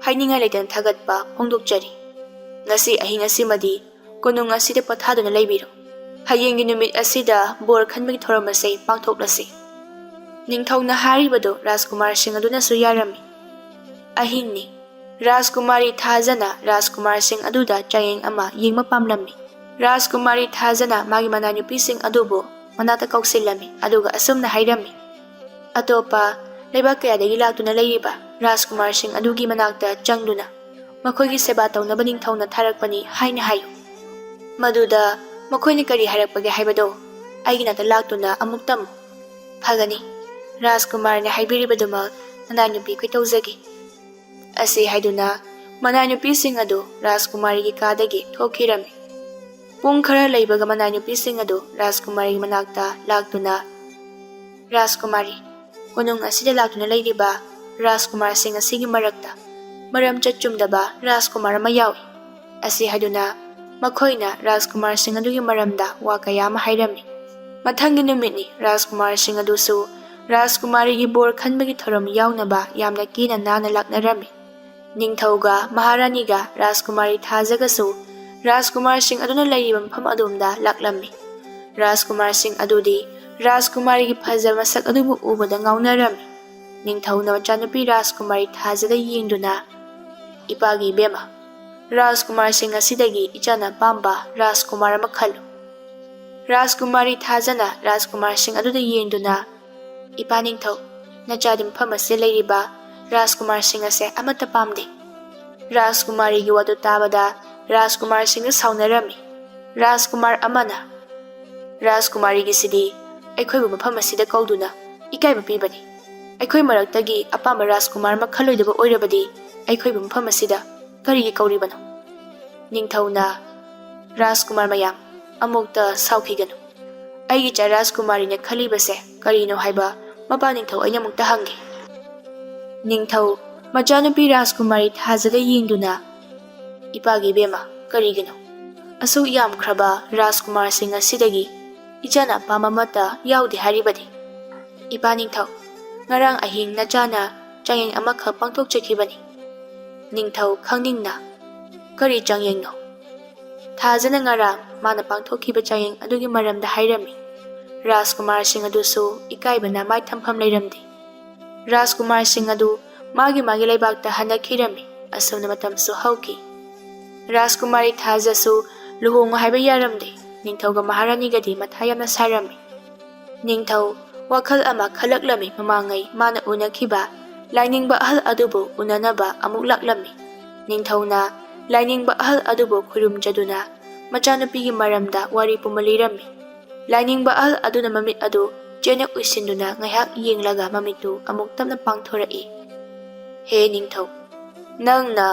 ꯍꯥꯏꯅꯤꯡꯉꯥꯏ ꯂꯩꯇꯅ ꯊꯥꯒꯠꯄ ꯐꯣꯡꯗꯣꯛꯆꯔꯤ. ꯉꯁꯤ ꯑꯍꯤꯡ ꯑꯁꯤꯃꯗꯤ ꯀꯣꯅꯨꯡ ꯑꯁꯤꯗ ꯄꯣꯊꯥꯗꯨꯅ ꯂꯩꯕꯤꯔꯣ. ꯍꯌꯦꯡꯒꯤ ꯅꯨꯃꯤꯠ ꯑꯁꯤꯗ ꯕꯣꯔ ꯈꯟꯕꯒꯤ ꯊꯧꯔꯝ ꯑꯁꯤ ꯄꯥꯡꯊꯣꯛꯂꯁꯤ. ꯅꯤꯡꯊꯧꯅ ꯍꯥꯏꯔꯤꯕꯗꯨ ꯔꯥꯖꯀꯨꯃꯥꯔꯁꯤꯡ ꯑꯗꯨꯅꯁꯨ ꯌꯥꯔꯝꯃꯤ. ꯑꯍꯤꯡꯅꯤ. ꯔꯥꯖꯀꯨꯃꯥꯔꯤ ꯊꯥꯖꯅ ꯔꯥꯖꯀꯨꯃꯥꯔꯁꯤꯡ ꯑꯗꯨꯗ ꯆꯥꯌꯦꯡ ꯑꯃ ꯌꯦꯡꯕ ꯄꯥꯝꯂꯝꯃꯤ. ꯔꯥꯖꯀꯨꯃꯥꯔꯤ ꯊꯥꯖꯅ ꯃꯥꯒꯤ ꯃꯅꯥꯅꯨꯄꯤꯁꯤꯡ ꯑꯗꯨꯕꯨ ꯃꯅꯥꯛꯇ ꯀꯧꯁꯤꯜꯂꯝꯃꯤ. ꯑꯗꯨꯒ ꯑꯁꯨꯝꯅ ꯍꯥꯏꯔꯝꯃꯤ. ꯑꯇꯣꯞꯄ ꯂꯩꯕꯥꯛ ꯀꯌꯥꯗꯒꯤ ꯂꯥꯛꯇꯨꯅ ꯂꯩꯔꯤꯕ ꯔꯥꯖꯀꯨꯃꯥꯔꯁꯤꯡ ꯑꯗꯨꯒꯤ ꯃꯅꯥꯛꯇ ꯆꯪꯗꯨꯅ ꯃꯈꯣꯏꯒꯤ ꯁꯦꯕꯥ ꯇꯧꯅꯕ ꯅꯤꯡꯊꯧꯅ ꯊꯥꯔꯛꯄꯅꯤ ꯍꯥꯏꯅ ꯍꯥꯏꯌꯨ. ꯃꯗꯨꯗ ꯃꯈꯣꯏꯅ ꯀꯔꯤ ꯍꯥꯏꯔꯛꯄꯒꯦ ꯍꯥꯏꯕꯗꯣ ꯑꯩꯒꯤ ꯅꯥꯛꯇ ꯂꯥꯛꯇꯨꯅ ꯑꯃꯨꯛ ꯇꯝꯃꯨ. ꯐꯒꯅꯤ. ꯔꯥꯖꯀꯨꯃꯥꯔꯅ ꯍꯥꯏꯕꯤꯔꯤꯕꯗꯨꯃꯛ ꯅꯅꯥꯏꯅꯨꯄꯤ ꯑꯩꯈꯣꯏ ꯇꯧꯖꯒꯦ. ꯑꯁꯤ ꯍꯥꯏꯗꯨꯅ ꯃꯅꯥꯏꯅꯨꯄꯤꯁꯤꯡ ꯑꯗꯨ ꯔꯥꯖꯀꯨꯃꯥꯔꯤꯒꯤ ꯀꯥꯗꯒꯤ ꯊꯣꯛꯈꯤꯔꯝꯃꯤ. ꯄꯨꯡ ꯈꯔ ꯂꯩꯕꯒ ꯃꯅꯥꯏꯅꯨꯄꯤꯁꯤꯡ ꯑꯗꯨ ꯔꯥꯖꯀꯨꯃꯥꯔꯤꯒꯤ ꯃꯅꯥꯛꯇ ꯂꯥꯛꯇꯨꯅ ꯔꯥꯖꯀꯨꯃꯥꯔꯤ, ꯀꯣꯅꯨꯡ ꯑꯁꯤꯗ ꯂꯥꯛꯇꯨꯅ ꯂꯩꯔꯤꯕ ꯔꯥꯖꯀꯨꯃꯥꯔꯁꯤꯡ ꯑꯁꯤꯒꯤ ꯃꯔꯛꯇ ꯃꯔꯝꯆꯠ ꯆꯨꯝꯗꯕ ꯔꯥꯖꯀꯨꯃꯥꯔ ꯑꯃ ꯌꯥꯎꯏ. ꯑꯁꯤ ꯍꯥꯏꯗꯨꯅ ꯃꯈꯣꯏꯅ ꯔꯥꯖꯀꯨꯃꯥꯔꯁꯤꯡ ꯑꯗꯨꯒꯤ ꯃꯔꯝꯗ ꯋꯥ ꯀꯌꯥ ꯑꯃ ꯍꯥꯏꯔꯝꯃꯤ. ꯃꯊꯪꯒꯤ ꯅꯨꯃꯤꯠꯅꯤ. ꯔꯥꯖꯀꯨꯃꯥꯔꯁꯤꯡ ꯑꯗꯨꯁꯨ ꯔꯥꯖꯀꯨꯃꯥꯔꯤꯒꯤ ꯕꯣꯔ ꯈꯟꯕꯒꯤ ꯊꯧꯔꯝ ꯌꯥꯎꯅꯕ ꯌꯥꯝꯅ ꯀꯤꯅ ꯅꯥꯟꯅ ꯂꯥꯛꯅꯔꯝꯃꯤ. ꯅꯤꯡꯊꯧꯒ ꯃꯍꯥꯔꯥꯅꯤꯒ ꯔꯥꯖꯀꯨꯃꯥꯔꯤ ꯊꯥꯖꯒꯁꯨ ꯔꯥꯖꯀꯨꯃꯥꯔꯁꯤꯡ ꯑꯗꯨꯅ ꯂꯩꯔꯤꯕ ꯃꯐꯝ ꯑꯗꯣꯝꯗ ꯂꯥꯛꯂꯝꯃꯤ. ꯔꯥꯖꯀꯨꯃꯥꯔꯁꯤꯡ ꯑꯗꯨꯗꯤ ꯔꯥꯖꯀꯨꯃꯥꯔꯤꯒꯤ ꯐꯖꯕ ꯃꯁꯛ ꯑꯗꯨꯕꯨ ꯎꯕꯗ ꯉꯥꯎꯅꯔꯝꯃꯤ. ꯅꯤꯡꯊꯧꯅ ꯃꯆꯥꯅꯨꯄꯤ ꯔꯥꯖꯀꯨꯃꯥꯔꯤ ꯊꯥꯖꯗ ꯌꯦꯡꯗꯨꯅ ꯏꯄꯥꯒꯤ ꯏꯕꯦꯝꯃ, ꯔꯥꯖꯀꯨꯃꯥꯔꯁꯤꯡ ꯑꯁꯤꯗꯒꯤ ꯏꯆꯥꯅ ꯄꯥꯝꯕ ꯔꯥꯖꯀꯨꯃꯥꯔ ꯑꯃ ꯈꯜꯂꯨ. ꯔꯥꯖꯀꯨꯃꯥꯔꯤ ꯊꯥꯖꯅ ꯔꯥꯖꯀꯨꯃꯥꯔꯁꯤꯡ ꯑꯗꯨꯗ ꯌꯦꯡꯗꯨꯅ ꯏꯄꯥ ꯅꯤꯡꯊꯧ, ꯅꯆꯥꯗꯤ ꯃꯐꯝ ꯑꯁꯤꯗ ꯂꯩꯔꯤꯕ ꯔꯥꯖꯀꯨꯃꯥꯔꯁꯤꯡ ꯑꯁꯦ ꯑꯃꯠꯇ ꯄꯥꯝꯗꯦ. ꯔꯥꯖꯀꯨꯃꯥꯔꯤꯒꯤ ꯋꯥꯗꯨ ꯇꯥꯕꯗ ꯔꯥꯖꯀꯨꯃꯥꯔꯁꯤꯡꯅ ꯁꯥꯎꯅꯔꯝꯃꯤ. ꯔꯥꯖꯀꯨꯃꯥꯔ ꯑꯃꯅ ꯔꯥꯖꯀꯨꯃꯥꯔꯤꯒꯤꯁꯤꯗꯤ ꯑꯩꯈꯣꯏꯕꯨ ꯃꯐꯝ ꯑꯁꯤꯗ ꯀꯧꯗꯨꯅ ꯏꯀꯥꯏꯕ ꯄꯤꯕꯅꯤ. ꯑꯩꯈꯣꯏ ꯃꯔꯛꯇꯒꯤ ꯑꯄꯥꯝꯕ ꯔꯥꯖꯀꯨꯃꯥꯔ ꯑꯃ ꯈꯜꯂꯣꯏꯗꯕ ꯑꯣꯏꯔꯕꯗꯤ ꯑꯩꯈꯣꯏꯕꯨ ꯃꯐꯝ ꯑꯁꯤꯗ ꯀꯔꯤꯒꯤ ꯀꯧꯔꯤꯕꯅꯣ? ꯅꯤꯡꯊꯧꯅ ꯔꯥꯖꯀꯨꯃꯥꯔ ꯃꯌꯥꯝ ꯑꯃꯨꯛꯇ ꯁꯥꯎꯈꯤꯒꯅꯨ. ꯑꯩꯒꯤ ꯏꯆꯥ ꯔꯥꯖꯀꯨꯃꯥꯔꯤꯅ ꯈꯜꯂꯤꯕꯁꯦ ꯀꯔꯤꯅꯣ ꯍꯥꯏꯕ ꯃꯄꯥ ꯅꯤꯡꯊꯧ ꯑꯩꯅ ꯑꯃꯨꯛꯇ ꯍꯪꯒꯦ. ꯅꯤꯡꯊꯧ ꯃꯆꯥꯅꯨꯄꯤ ꯔꯥꯖꯀꯨꯃꯥꯔꯤ ꯊꯥꯖꯗ ꯌꯦꯡꯗꯨꯅ ꯏꯄꯥꯒꯤ ꯏꯕꯦꯝꯃ, ꯀꯔꯤꯒꯤꯅꯣ? ꯑꯁꯨꯛ ꯌꯥꯝꯈ꯭ꯔꯕ ꯔꯥꯖꯀꯨꯃꯥꯔꯁꯤꯡ ꯑꯁꯤꯗꯒꯤ ꯏꯆꯥꯅ ꯑꯄꯥꯝꯕ ꯑꯃꯠꯇ ꯌꯥꯎꯗꯦ ꯍꯥꯏꯔꯤꯕꯗꯤ? ꯏꯄꯥ ꯅꯤꯡꯊꯧ, ꯉꯔꯥꯡ ꯑꯍꯤꯡ ꯅꯆꯥꯅ ꯆꯥꯡꯌꯦꯡ ꯑꯃꯈꯛ ꯄꯥꯡꯊꯣꯛꯆꯈꯤꯕꯅꯤ. ꯅꯤꯡꯊꯧ ꯈꯪꯅꯤꯡꯅ ꯀꯔꯤ ꯆꯥꯡꯌꯦꯡꯅꯣ? ꯊꯥꯖꯅ ꯉꯔꯥꯡ ꯃꯥꯅ ꯄꯥꯡꯊꯣꯛꯈꯤꯕ ꯆꯥꯡꯌꯦꯡ ꯑꯗꯨꯒꯤ ꯃꯔꯝꯗ ꯍꯥꯏꯔꯝꯃꯤ. ꯔꯥꯖꯀꯨꯃꯥꯔꯁꯤꯡ ꯑꯗꯨꯁꯨ ꯏꯀꯥꯏꯕꯅ ꯃꯥꯏ ꯊꯝꯐꯝ ꯂꯩꯔꯝꯗꯦ. ꯔꯥꯖꯀꯨꯃꯥꯔꯁꯤꯡ ꯑꯗꯨ ꯃꯥꯒꯤ ꯂꯩꯕꯥꯛꯇ ꯍꯟꯅꯈꯤꯔꯝꯃꯤ. ꯑꯁꯨꯝꯅ ꯃꯇꯝꯁꯨ ꯍꯧꯈꯤ. ꯔꯥꯖꯀꯨꯃꯥꯔꯤ ꯊꯥꯖꯁꯨ ꯂꯨꯍꯣꯡꯉꯨ ꯍꯥꯏꯕ ꯌꯥꯔꯝꯗꯦ. ꯅꯤꯡꯊꯧꯒ ꯃꯍꯥꯔꯥꯅꯤꯒꯗꯤ ꯃꯊꯥ ꯌꯥꯝꯅ ꯁꯥꯔꯝꯃꯤ. ꯅꯤꯡꯊꯧ ꯋꯥꯈꯜ ꯑꯃ ꯈꯜꯂꯛꯂꯝꯃꯤ. ꯃꯃꯥꯡꯉꯩ ꯃꯥꯅ ꯎꯅꯈꯤꯕ ꯂꯥꯏꯅꯤꯡꯕ ꯑꯍꯜ ꯑꯗꯨꯕꯨ ꯎꯅꯅꯕ ꯑꯃꯨꯛ ꯂꯥꯛꯂꯝꯃꯤ꯫ ꯅꯤꯡꯊꯧꯅ ꯂꯥꯏꯅꯤꯡꯕ ꯑꯍꯜ ꯑꯗꯨꯕꯨ ꯈꯨꯔꯨꯝꯖꯗꯨꯅ ꯃꯆꯥꯅꯨꯄꯤꯒꯤ ꯃꯔꯝꯗ ꯋꯥꯔꯤ ꯄꯨꯝꯕ ꯂꯤꯔꯝꯃꯤ꯫ ꯂꯥꯏꯅꯤꯡꯕ ꯑꯍꯜ ꯑꯗꯨꯅ ꯃꯃꯤꯠ ꯑꯗꯨ ꯆꯦꯠꯅ ꯎꯏꯁꯤꯟꯗꯨꯅ ꯉꯥꯏꯍꯥꯛ ꯌꯦꯡꯂꯒ ꯃꯃꯤꯠꯇꯨ ꯑꯃꯨꯛ ꯇꯞꯅ ꯄꯥꯡꯊꯣꯔꯛꯏ꯫ ꯍꯦ ꯅꯤꯡꯊꯧ, ꯅꯪꯅ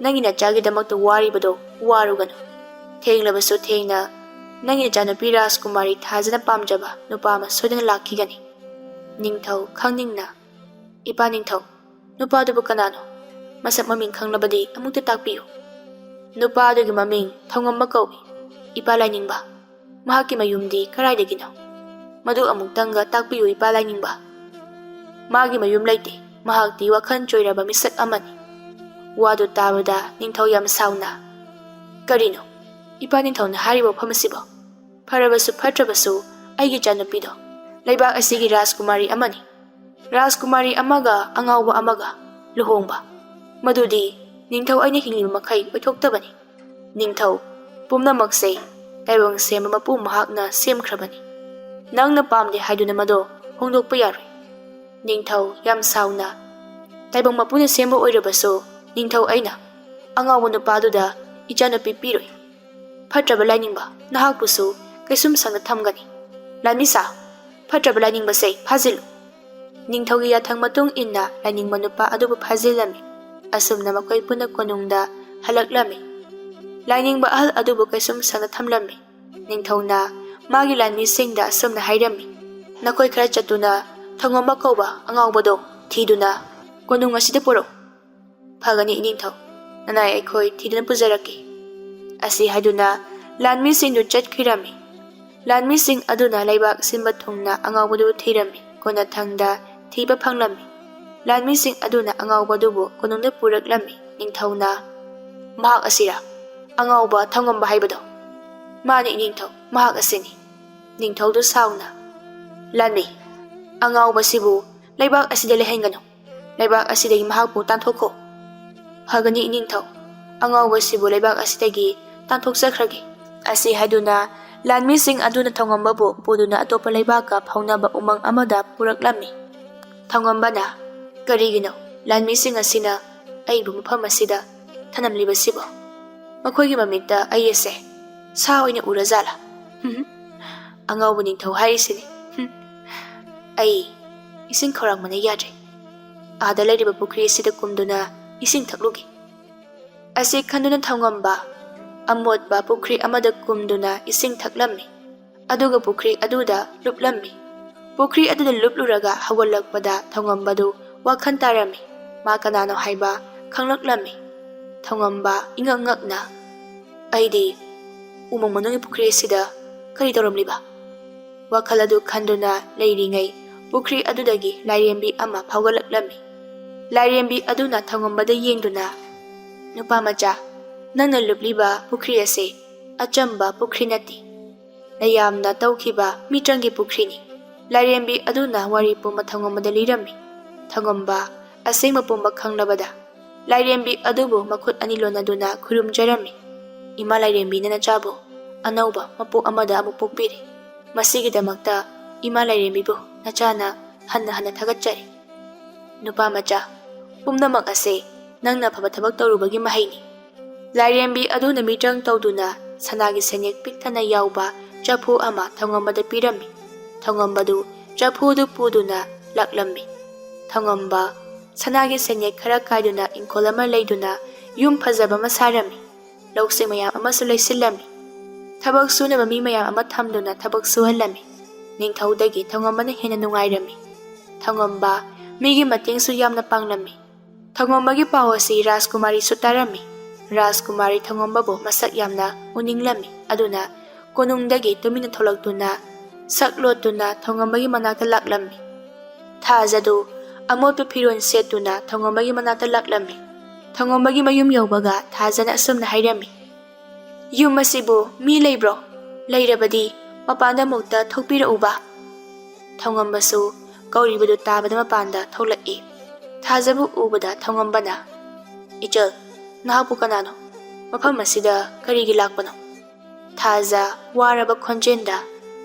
ꯅꯪꯒꯤ ꯅꯆꯥꯒꯤꯗꯃꯛꯇ ꯋꯥꯔꯤꯕꯗꯣ ꯋꯥꯔꯨꯒꯅꯨ꯫ ꯊꯦꯡꯂꯕꯁꯨ ꯊꯦꯡꯅ ꯅꯪꯒꯤ ꯅꯆꯥꯅꯨꯄꯤ ꯔꯥꯖꯀꯨꯃꯥꯔꯤ ꯊꯥꯖꯅ ꯄꯥꯝꯖꯕ ꯅꯨꯄꯥ ꯑꯃ ꯁꯣꯏꯗꯅ ꯂꯥꯛꯈꯤꯒꯅꯤ꯫ ꯅꯤꯡꯊꯧ ꯈꯪꯅꯤꯡꯅ, ꯏꯄꯥ ꯅꯤꯡꯊꯧ, ꯅꯨꯄꯥꯗꯨꯕꯨ ꯀꯅꯥꯅꯣ? ꯃꯁꯛ ꯃꯃꯤꯡ ꯈꯪꯂꯕꯗꯤ ꯑꯃꯨꯛꯇ ꯇꯥꯛꯄꯤꯌꯨ꯫ ꯅꯨꯄꯥ ꯑꯗꯨꯒꯤ ꯃꯃꯤꯡ ꯊꯧꯉꯝꯕ ꯀꯧꯏ, ꯏꯄꯥ ꯂꯥꯏꯅꯤꯡꯕ꯫ ꯃꯍꯥꯛꯀꯤ ꯃꯌꯨꯝꯗꯤ ꯀꯔꯥꯏꯗꯒꯤꯅꯣ? ꯃꯗꯨ ꯑꯃꯨꯛꯇꯪꯒ ꯇꯥꯛꯄꯤꯌꯨ ꯏꯄꯥ ꯂꯥꯏꯅꯤꯡꯕ꯫ ꯃꯥꯒꯤ ꯃꯌꯨꯝ ꯂꯩꯇꯦ, ꯃꯍꯥꯛꯇꯤ ꯋꯥꯈꯜ ꯆꯣꯏꯔꯕ ꯃꯤꯁꯛ ꯑꯃꯅꯤ꯫ ꯋꯥꯗꯨ ꯇꯥꯕꯗ ꯅꯤꯡꯊꯧ ꯌꯥꯝ ꯁꯥꯎꯅ, ꯀꯔꯤꯅꯣ ꯏꯄꯥ ꯅꯤꯡꯊꯧꯅ ꯍꯥꯏꯔꯤꯕ ꯋꯥꯐꯝ ꯑꯁꯤꯕꯣ? ꯐꯔꯕꯁꯨ ꯐꯠꯇ꯭ꯔꯕꯁꯨ ꯑꯩꯒꯤ ꯏꯆꯥꯅꯨꯄꯤꯗꯣ ꯂꯩꯕꯥꯛ ꯑꯁꯤꯒꯤ ꯔꯥꯖꯀꯨꯃꯥꯔꯤ ꯑꯃꯅꯤ꯫ ꯔꯥꯖꯀꯨꯃꯥꯔꯤ ꯑꯃꯒ ꯑꯉꯥꯎꯕ ꯑꯃꯒ ꯂꯨꯍꯣꯡꯕ, ꯃꯗꯨꯗꯤ ꯅꯤꯡꯊꯧ ꯑꯩꯅ ꯍꯤꯡꯂꯤꯕ ꯃꯈꯩ ꯑꯣꯏꯊꯣꯛꯇꯕꯅꯤ꯫ ꯅꯤꯡꯊꯧ, ꯄꯨꯝꯅꯃꯛꯁꯦ ꯇꯥꯏꯕꯪ ꯁꯦꯝꯕ ꯃꯄꯨ ꯃꯍꯥꯛꯅ ꯁꯦꯝꯈ꯭ꯔꯕꯅꯤ꯫ ꯅꯪꯅ ꯄꯥꯝꯗꯦ ꯍꯥꯏꯗꯨꯅ ꯃꯗꯣ ꯍꯣꯡꯗꯣꯛꯄ ꯌꯥꯔꯣꯏ꯫ ꯅꯤꯡꯊꯧ ꯌꯥꯝ ꯁꯥꯎꯅ, ꯇꯥꯏꯕꯪ ꯃꯄꯨꯅ ꯁꯦꯝꯕ ꯑꯣꯏꯔꯕꯁꯨ ꯅꯤꯡꯊꯧ ꯑꯩꯅ ꯑꯉꯥꯎꯕ ꯅꯨꯄꯥꯗꯨꯗ ꯏꯆꯥꯅꯨꯄꯤ ꯄꯤꯔꯣꯏ꯫ ꯐꯠꯇ꯭ꯔꯕ ꯂꯥꯏꯅꯤꯡꯕ, ꯅꯍꯥꯛꯄꯨꯁꯨ ꯀꯩꯁꯨꯝ ꯁꯪꯅ ꯊꯝꯒꯅꯤ꯫ ꯂꯥꯟꯃꯤꯁꯥ, ꯐꯠꯇ꯭ꯔꯕ ꯂꯥꯏꯅꯤꯡꯕꯁꯦ ꯐꯥꯖꯤꯜꯂꯨ꯫ ꯅꯤꯡꯊꯧꯒꯤ ꯌꯥꯊꯪ ꯃꯇꯨꯡ ꯏꯟꯅ ꯂꯥꯏꯅꯤꯡꯕ ꯅꯨꯄꯥ ꯑꯗꯨꯕꯨ ꯐꯥꯖꯤꯜꯂꯝꯃꯤ꯫ ꯑꯁꯨꯝꯅ ꯃꯈꯣꯏ ꯄꯨꯟꯅ ꯀꯣꯅꯨꯡꯗ ꯍꯜꯂꯛꯂꯝꯃꯤ꯫ ꯂꯥꯏꯅꯤꯡꯕ ꯑꯍꯜ ꯑꯗꯨꯕꯨ ꯀꯩꯁꯨꯝ ꯁꯪꯅ ꯊꯝꯂꯝꯃꯤ꯫ ꯅꯤꯡꯊꯧꯅ ꯃꯥꯒꯤ ꯂꯥꯟꯃꯤꯁꯤꯡꯗ ꯑꯁꯨꯝꯅ ꯍꯥꯏꯔꯝꯃꯤ, ꯅꯈꯣꯏ ꯈꯔ ꯆꯠꯇꯨꯅ ꯊꯧꯉꯝꯕ ꯀꯧꯕ ꯑꯉꯥꯎꯕꯗꯣ ꯊꯤꯗꯨꯅ ꯀꯣꯅꯨꯡ ꯑꯁꯤꯗ ꯄꯨꯔꯛꯎ꯫ ꯐꯒꯅꯤ ꯏꯅꯤꯡꯊꯧ, ꯅꯅꯥꯏ ꯑꯩꯈꯣꯏ ꯊꯤꯗꯨꯅ ꯄꯨꯖꯔꯛꯀꯦ꯫ ꯑꯁꯤ ꯍꯥꯏꯗꯨꯅ ꯂꯥꯟꯃꯤꯁꯤꯡꯗꯨ ꯆꯠꯈꯤꯔꯝꯃꯤ꯫ ꯂꯥꯟꯃꯤꯁꯤꯡ ꯑꯗꯨꯅ ꯂꯩꯕꯥꯛ ꯁꯤꯟꯕ ꯊꯨꯡꯅ ꯑꯉꯥꯎꯕꯗꯨꯕꯨ ꯊꯤꯔꯝꯃꯤ꯫ ꯀꯣꯟꯅꯊꯪꯗ ꯊꯤꯕ ꯐꯪꯂꯝꯃꯤ꯫ ꯂꯥꯟꯃꯤꯁꯤꯡ ꯑꯗꯨꯅ ꯑꯉꯥꯎꯕꯗꯨꯕꯨ ꯀꯣꯅꯨꯡꯗ ꯄꯨꯔꯛꯂꯝꯃꯤ꯫ ꯅꯤꯡꯊꯧꯅ, ꯃꯍꯥꯛ ꯑꯁꯤꯔꯥ ꯑꯉꯥꯎꯕ ꯊꯧꯉꯝꯕ ꯍꯥꯏꯕꯗꯣ? ꯃꯥꯅꯤ ꯏꯅꯤꯡꯊꯧ, ꯃꯍꯥꯛ ꯑꯁꯤꯅꯤ꯫ ꯅꯤꯡꯊꯧꯗꯨ ꯁꯥꯎꯅ, ꯂꯥꯟꯃꯤ, ꯑꯉꯥꯎꯕꯁꯤꯕꯨ ꯂꯩꯕꯥꯛ ꯑꯁꯤꯗ ꯂꯩꯍꯟꯒꯅꯨ꯫ ꯂꯩꯕꯥꯛ ꯑꯁꯤꯗꯒꯤ ꯃꯍꯥꯛꯄꯨ ꯇꯥꯟꯊꯣꯛꯈꯣ꯫ ꯐꯒꯅꯤ ꯏꯅꯤꯡꯊꯧ, ꯑꯉꯥꯎꯕꯁꯤꯕꯨ ꯂꯩꯕꯥꯛ ꯑꯁꯤꯗꯒꯤ ꯇꯥꯟꯊꯣꯛꯆꯈ꯭ꯔꯒꯦ꯫ ꯑꯁꯤ ꯍꯥꯏꯗꯨꯅ ꯂꯥꯟꯃꯤꯁꯤꯡ ꯑꯗꯨꯅ ꯊꯧꯉꯝꯕꯕꯨ ꯄꯨꯗꯨꯅ ꯑꯇꯣꯞꯄ ꯂꯩꯕꯥꯛꯀ ꯐꯥꯎꯅꯕ ꯎꯃꯪ ꯑꯃꯗ ꯄꯨꯔꯛꯂꯝꯃꯤ꯫ ꯊꯧꯉꯝꯕꯅ, ꯀꯔꯤꯒꯤꯅꯣ ꯂꯥꯟꯃꯤꯁꯤꯡ ꯑꯁꯤꯅ ꯑꯩꯕꯨ ꯃꯐꯝ ꯑꯁꯤꯗ ꯊꯅꯝꯂꯤꯕꯁꯤꯕꯣ? ꯃꯈꯣꯏꯒꯤ ꯃꯃꯤꯠꯇ ꯑꯩ ꯑꯁꯦ ꯁꯥ ꯑꯣꯏꯅ ꯎꯔꯖꯥꯠꯂꯥ? ꯑꯉꯥꯎꯕ ꯅꯤꯡꯊꯧ ꯍꯥꯏꯔꯤꯁꯤꯅꯤ꯫ ꯑꯩ ꯏꯁꯤꯡ ꯈꯧꯔꯥꯡꯕꯅ ꯌꯥꯗ꯭ꯔꯦ꯫ ꯑꯥꯗ ꯂꯩꯔꯤꯕ ꯄꯨꯈ꯭ꯔꯤ ꯑꯁꯤꯗ ꯀꯨꯝꯗꯨꯅ ꯏꯁꯤꯡ ꯊꯛꯂꯨꯒꯦ꯫ ꯑꯁꯤ ꯈꯟꯗꯨꯅ ꯊꯧꯉꯝꯕ ꯑꯃꯣꯠꯄ ꯄꯨꯈ꯭ꯔꯤ ꯑꯃꯗ ꯀꯨꯝꯗꯨꯅ ꯏꯁꯤꯡ ꯊꯛꯂꯝꯃꯤ꯫ ꯑꯗꯨꯒ ꯄꯨꯈ꯭ꯔꯤ ꯑꯗꯨꯗ ꯂꯨꯞꯂꯝꯃꯤ꯫ ꯄꯨꯈ꯭ꯔꯤ ꯑꯗꯨꯗ ꯂꯨꯞꯂꯨꯔꯒ ꯍꯧꯒꯠꯂꯛꯄꯗ ꯊꯧꯉꯝꯕꯗꯨ ꯋꯥꯈꯜ ꯇꯥꯔꯝꯃꯤ꯫ ꯃꯥ ꯀꯅꯥꯅꯣ ꯍꯥꯏꯕ ꯈꯪꯂꯛꯂꯝꯃꯤ꯫ ꯊꯧꯉꯝꯕ ꯏꯉꯛ ꯉꯛꯅ, ꯑꯩꯗꯤ ꯎꯃꯪ ꯃꯅꯨꯡꯒꯤ ꯄꯨꯈ꯭ꯔꯤ ꯑꯁꯤꯗ ꯀꯔꯤ ꯇꯧꯔꯝꯂꯤꯕ? ꯋꯥꯈꯜ ꯑꯗꯨ ꯈꯟꯗꯨꯅ ꯂꯩꯔꯤꯉꯩ ꯄꯨꯈ꯭ꯔꯤ ꯑꯗꯨꯗꯒꯤ ꯂꯥꯏꯔꯦꯝꯕꯤ ꯑꯃ ꯐꯥꯎꯒꯠꯂꯛꯂꯝꯃꯤ꯫ ꯂꯥꯏꯔꯦꯝꯕꯤ ꯑꯗꯨꯅ ꯊꯧꯉꯝꯕꯗ ꯌꯦꯡꯗꯨꯅ, ꯅꯨꯄꯥ ꯃꯆꯥ, ꯅꯪꯅ ꯂꯨꯞꯂꯤꯕ ꯄꯨꯈ꯭ꯔꯤ ꯑꯁꯤ ꯑꯆꯝꯕ ꯄꯨꯈ꯭ꯔꯤ ꯅꯠꯇꯦ, ꯌꯥꯝꯅ ꯇꯧꯈꯤꯕ ꯃꯤꯇ꯭ꯔꯪꯒꯤ ꯄꯨꯈ꯭ꯔꯤꯅꯤ꯫ ꯂꯥꯏꯔꯦꯝꯕꯤ ꯑꯗꯨꯅ ꯋꯥꯔꯤ ꯄꯨꯝꯕ ꯊꯧꯉꯝꯕꯗ ꯂꯤꯔꯝꯃꯤ꯫ ꯊꯧꯉꯝꯕ ꯑꯁꯦꯡꯕ ꯄꯨꯝꯕ ꯈꯪꯂꯕꯗ ꯂꯥꯏꯔꯦꯝꯕꯤ ꯑꯗꯨꯕꯨ ꯃꯈꯨꯠ ꯑꯅꯤ ꯂꯣꯟꯅꯗꯨꯅ ꯈꯨꯔꯨꯝꯖꯔꯝꯃꯤ꯫ ꯏꯃꯥ ꯂꯥꯏꯔꯦꯝꯕꯤꯅ ꯅꯆꯥꯕꯨ ꯑꯅꯧꯕ ꯃꯄꯣꯛ ꯑꯃꯗ ꯑꯃꯨꯛ ꯄꯣꯛꯄꯤꯔꯤ꯫ ꯃꯁꯤꯒꯤꯗꯃꯛꯇ ꯏꯃꯥ ꯂꯥꯏꯔꯦꯝꯕꯤꯕꯨ ꯅꯆꯥꯅ ꯍꯟꯅ ꯍꯟꯅ ꯊꯥꯒꯠꯆꯔꯤ꯫ ꯅꯨꯄꯥ ꯃꯆꯥ, ꯄꯨꯝꯅꯃꯛ ꯑꯁꯦ ꯅꯪꯅ ꯑꯐꯕ ꯊꯕꯛ ꯇꯧꯔꯨꯕꯒꯤ ꯃꯍꯩꯅꯤ꯫ ꯂꯥꯏꯔꯦꯝꯕꯤ ꯑꯗꯨꯅ ꯃꯤꯇ꯭ꯔꯪ ꯇꯧꯗꯨꯅ ꯁꯅꯥꯒꯤ ꯁꯦꯟꯌꯦꯛ ꯄꯤꯛꯊꯟꯅ ꯌꯥꯎꯕ ꯆꯐꯨ ꯑꯃ ꯊꯧꯉꯝꯕꯗ ꯄꯤꯔꯝꯃꯤ꯫ ꯊꯧꯉꯝꯕꯗꯨ ꯆꯐꯨꯗꯨ ꯄꯨꯗꯨꯅ ꯂꯥꯛꯂꯝꯃꯤ꯫ ꯊꯧꯉꯝꯕ ꯁꯅꯥꯒꯤ ꯁꯦꯟꯌꯦꯛ ꯈꯔ ꯀꯥꯏꯗꯨꯅ ꯏꯪꯈꯣꯜ ꯑꯃ ꯂꯩꯗꯨꯅ ꯌꯨꯝ ꯐꯖꯕ ꯑꯃ ꯁꯥꯔꯝꯃꯤ꯫ ꯂꯧꯁꯤꯡ ꯃꯌꯥꯝ ꯑꯃꯁꯨ ꯂꯩꯁꯤꯜꯂꯝꯃꯤ꯫ ꯊꯕꯛ ꯁꯨꯅꯕ ꯃꯤ ꯃꯌꯥꯝ ꯑꯃ ꯊꯝꯗꯨꯅ ꯊꯕꯛ ꯁꯨꯍꯜꯂꯝꯃꯤ꯫ ꯅꯤꯡꯊꯧꯗꯒꯤ ꯊꯧꯉꯝꯕꯅ ꯍꯦꯟꯅ ꯅꯨꯡꯉꯥꯏꯔꯝꯃꯤ꯫ ꯊꯧꯉꯝꯕ ꯃꯤꯒꯤ ꯃꯇꯦꯡꯁꯨ ꯌꯥꯝꯅ ꯄꯥꯡꯂꯝꯃꯤ꯫ ꯊꯧꯉꯝꯕꯒꯤ ꯄꯥꯎ ꯑꯁꯤ ꯔꯥꯖꯀꯨꯃꯥꯔꯤꯁꯨ ꯇꯥꯔꯝꯃꯤ꯫ ꯔꯥꯖꯀꯨꯃꯥꯔꯤ ꯊꯧꯉꯝꯕꯕꯨ ꯃꯁꯛ ꯌꯥꯝꯅ ꯎꯅꯤꯡꯂꯝꯃꯤ꯫ ꯑꯗꯨꯅ ꯀꯣꯅꯨꯡꯗꯒꯤ ꯇꯨꯃꯤꯟꯅ ꯊꯣꯛꯂꯛꯇꯨꯅ ꯁꯛ ꯂꯣꯠꯇꯨꯅ ꯊꯧꯉꯝꯕꯒꯤ ꯃꯅꯥꯛꯇ ꯂꯥꯛꯂꯝꯃꯤ꯫ ꯊꯥꯖꯗꯨ ꯑꯃꯣꯠꯄ ꯐꯤꯔꯣꯜ ꯁꯦꯠꯇꯨꯅ ꯊꯧꯉꯝꯕꯒꯤ ꯃꯅꯥꯛꯇ ꯂꯥꯛꯂꯝꯃꯤ꯫ ꯊꯧꯉꯝꯕꯒꯤ ꯃꯌꯨꯝ ꯌꯧꯕꯒ ꯊꯥꯖꯅ ꯑꯁꯨꯝꯅ ꯍꯥꯏꯔꯝꯃꯤ, ꯌꯨꯝ ꯑꯁꯤꯕꯨ ꯃꯤ ꯂꯩꯕ꯭ꯔꯣ? ꯂꯩꯔꯕꯗꯤ ꯃꯄꯥꯟꯗ ꯑꯃꯨꯛꯇ ꯊꯣꯛꯄꯤꯔꯛꯎꯕ꯫ ꯊꯧꯉꯝꯕꯁꯨ ꯀꯧꯔꯤꯕꯗꯨ ꯇꯥꯕꯗ ꯃꯄꯥꯟꯗ ꯊꯣꯛꯂꯛꯏ꯫ ꯊꯥꯖꯕꯨ ꯎꯕꯗ ꯊꯧꯉꯝꯕꯅ, ꯏꯆꯜ, ꯅꯍꯥꯛꯄꯨ ꯀꯅꯥꯅꯣ? ꯃꯐꯝ ꯑꯁꯤꯗ ꯀꯔꯤꯒꯤ ꯂꯥꯛꯄꯅꯣ? ꯊꯥꯖ ꯋꯥꯔꯕ ꯈꯣꯟꯖꯦꯜꯗ,